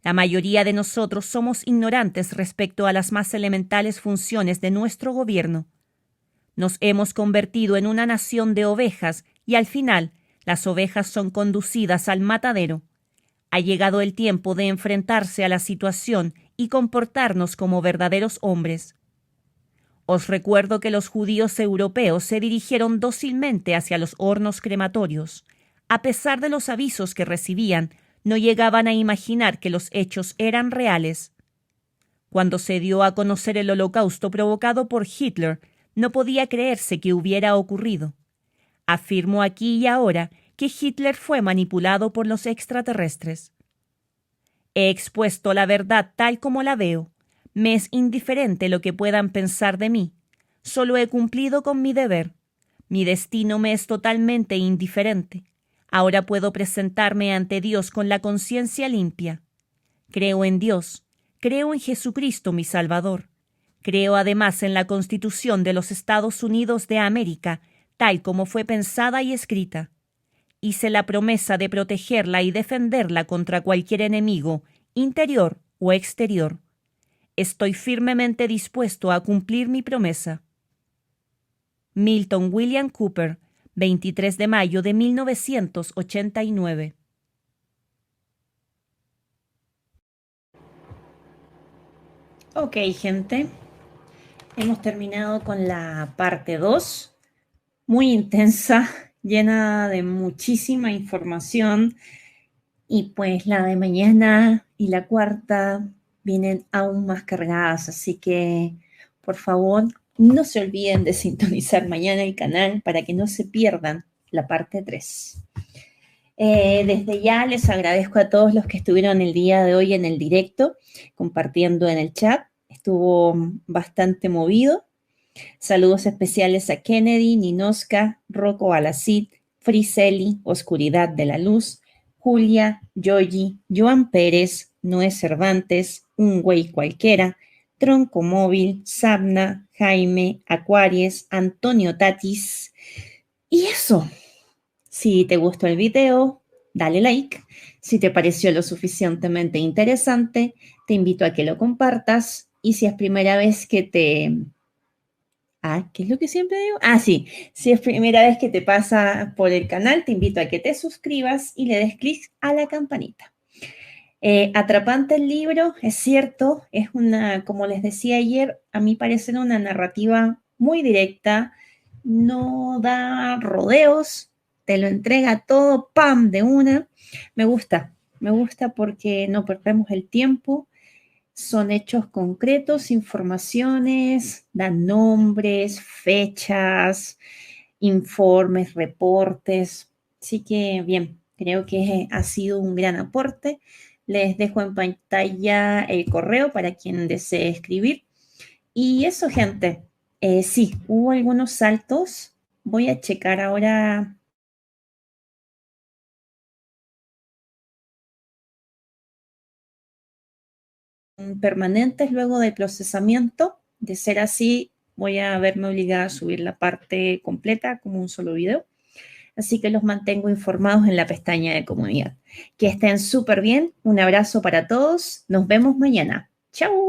La mayoría de nosotros somos ignorantes respecto a las más elementales funciones de nuestro gobierno. Nos hemos convertido en una nación de ovejas y al final las ovejas son conducidas al matadero. Ha llegado el tiempo de enfrentarse a la situación y comportarnos como verdaderos hombres. Os recuerdo que los judíos europeos se dirigieron dócilmente hacia los hornos crematorios. A pesar de los avisos que recibían, no llegaban a imaginar que los hechos eran reales. Cuando se dio a conocer el holocausto provocado por Hitler, no podía creerse que hubiera ocurrido. Afirmo aquí y ahora que Hitler fue manipulado por los extraterrestres. He expuesto la verdad tal como la veo. Me es indiferente lo que puedan pensar de mí. Solo he cumplido con mi deber. Mi destino me es totalmente indiferente. Ahora puedo presentarme ante Dios con la conciencia limpia. Creo en Dios. Creo en Jesucristo, mi Salvador. Creo además en la Constitución de los Estados Unidos de América, tal como fue pensada y escrita. Hice la promesa de protegerla y defenderla contra cualquier enemigo, interior o exterior. Estoy firmemente dispuesto a cumplir mi promesa. Milton William Cooper, 23 de mayo de 1989. Ok, gente. Hemos terminado con la parte 2, muy intensa, llena de muchísima información. Y pues la de mañana y la cuarta vienen aún más cargadas, así que por favor no se olviden de sintonizar mañana el canal para que no se pierdan la parte 3. Desde ya les agradezco a todos los que estuvieron el día de hoy en el directo, compartiendo en el chat. Estuvo bastante movido. Saludos especiales a Kennedy, Ninoska, Rocco Alacid, Friseli, Oscuridad de la Luz, Julia, Yoyi, Joan Pérez, Noé Cervantes, Un Güey Cualquiera, Tronco Móvil, Sabna, Jaime, Acuaries, Antonio Tatis. Y eso, si te gustó el video, dale like. Si te pareció lo suficientemente interesante, te invito a que lo compartas. Y si es primera vez que te... ¿qué es lo que siempre digo? Sí, si es primera vez que te pasa por el canal, te invito a que te suscribas y le des clic a la campanita. Atrapante el libro, es cierto, es una, como les decía ayer, a mí parece una narrativa muy directa, no da rodeos, te lo entrega todo, ¡pam!, de una. Me gusta porque no perdemos el tiempo. Son hechos concretos, informaciones, dan nombres, fechas, informes, reportes. Así que bien, creo que ha sido un gran aporte. Les dejo en pantalla el correo para quien desee escribir. Y eso, gente. Sí, hubo algunos saltos. Voy a checar ahora. Permanentes luego del procesamiento. De ser así, voy a verme obligada a subir la parte completa como un solo video. Así que los mantengo informados en la pestaña de comunidad. Que estén súper bien. Un abrazo para todos. Nos vemos mañana. ¡Chao!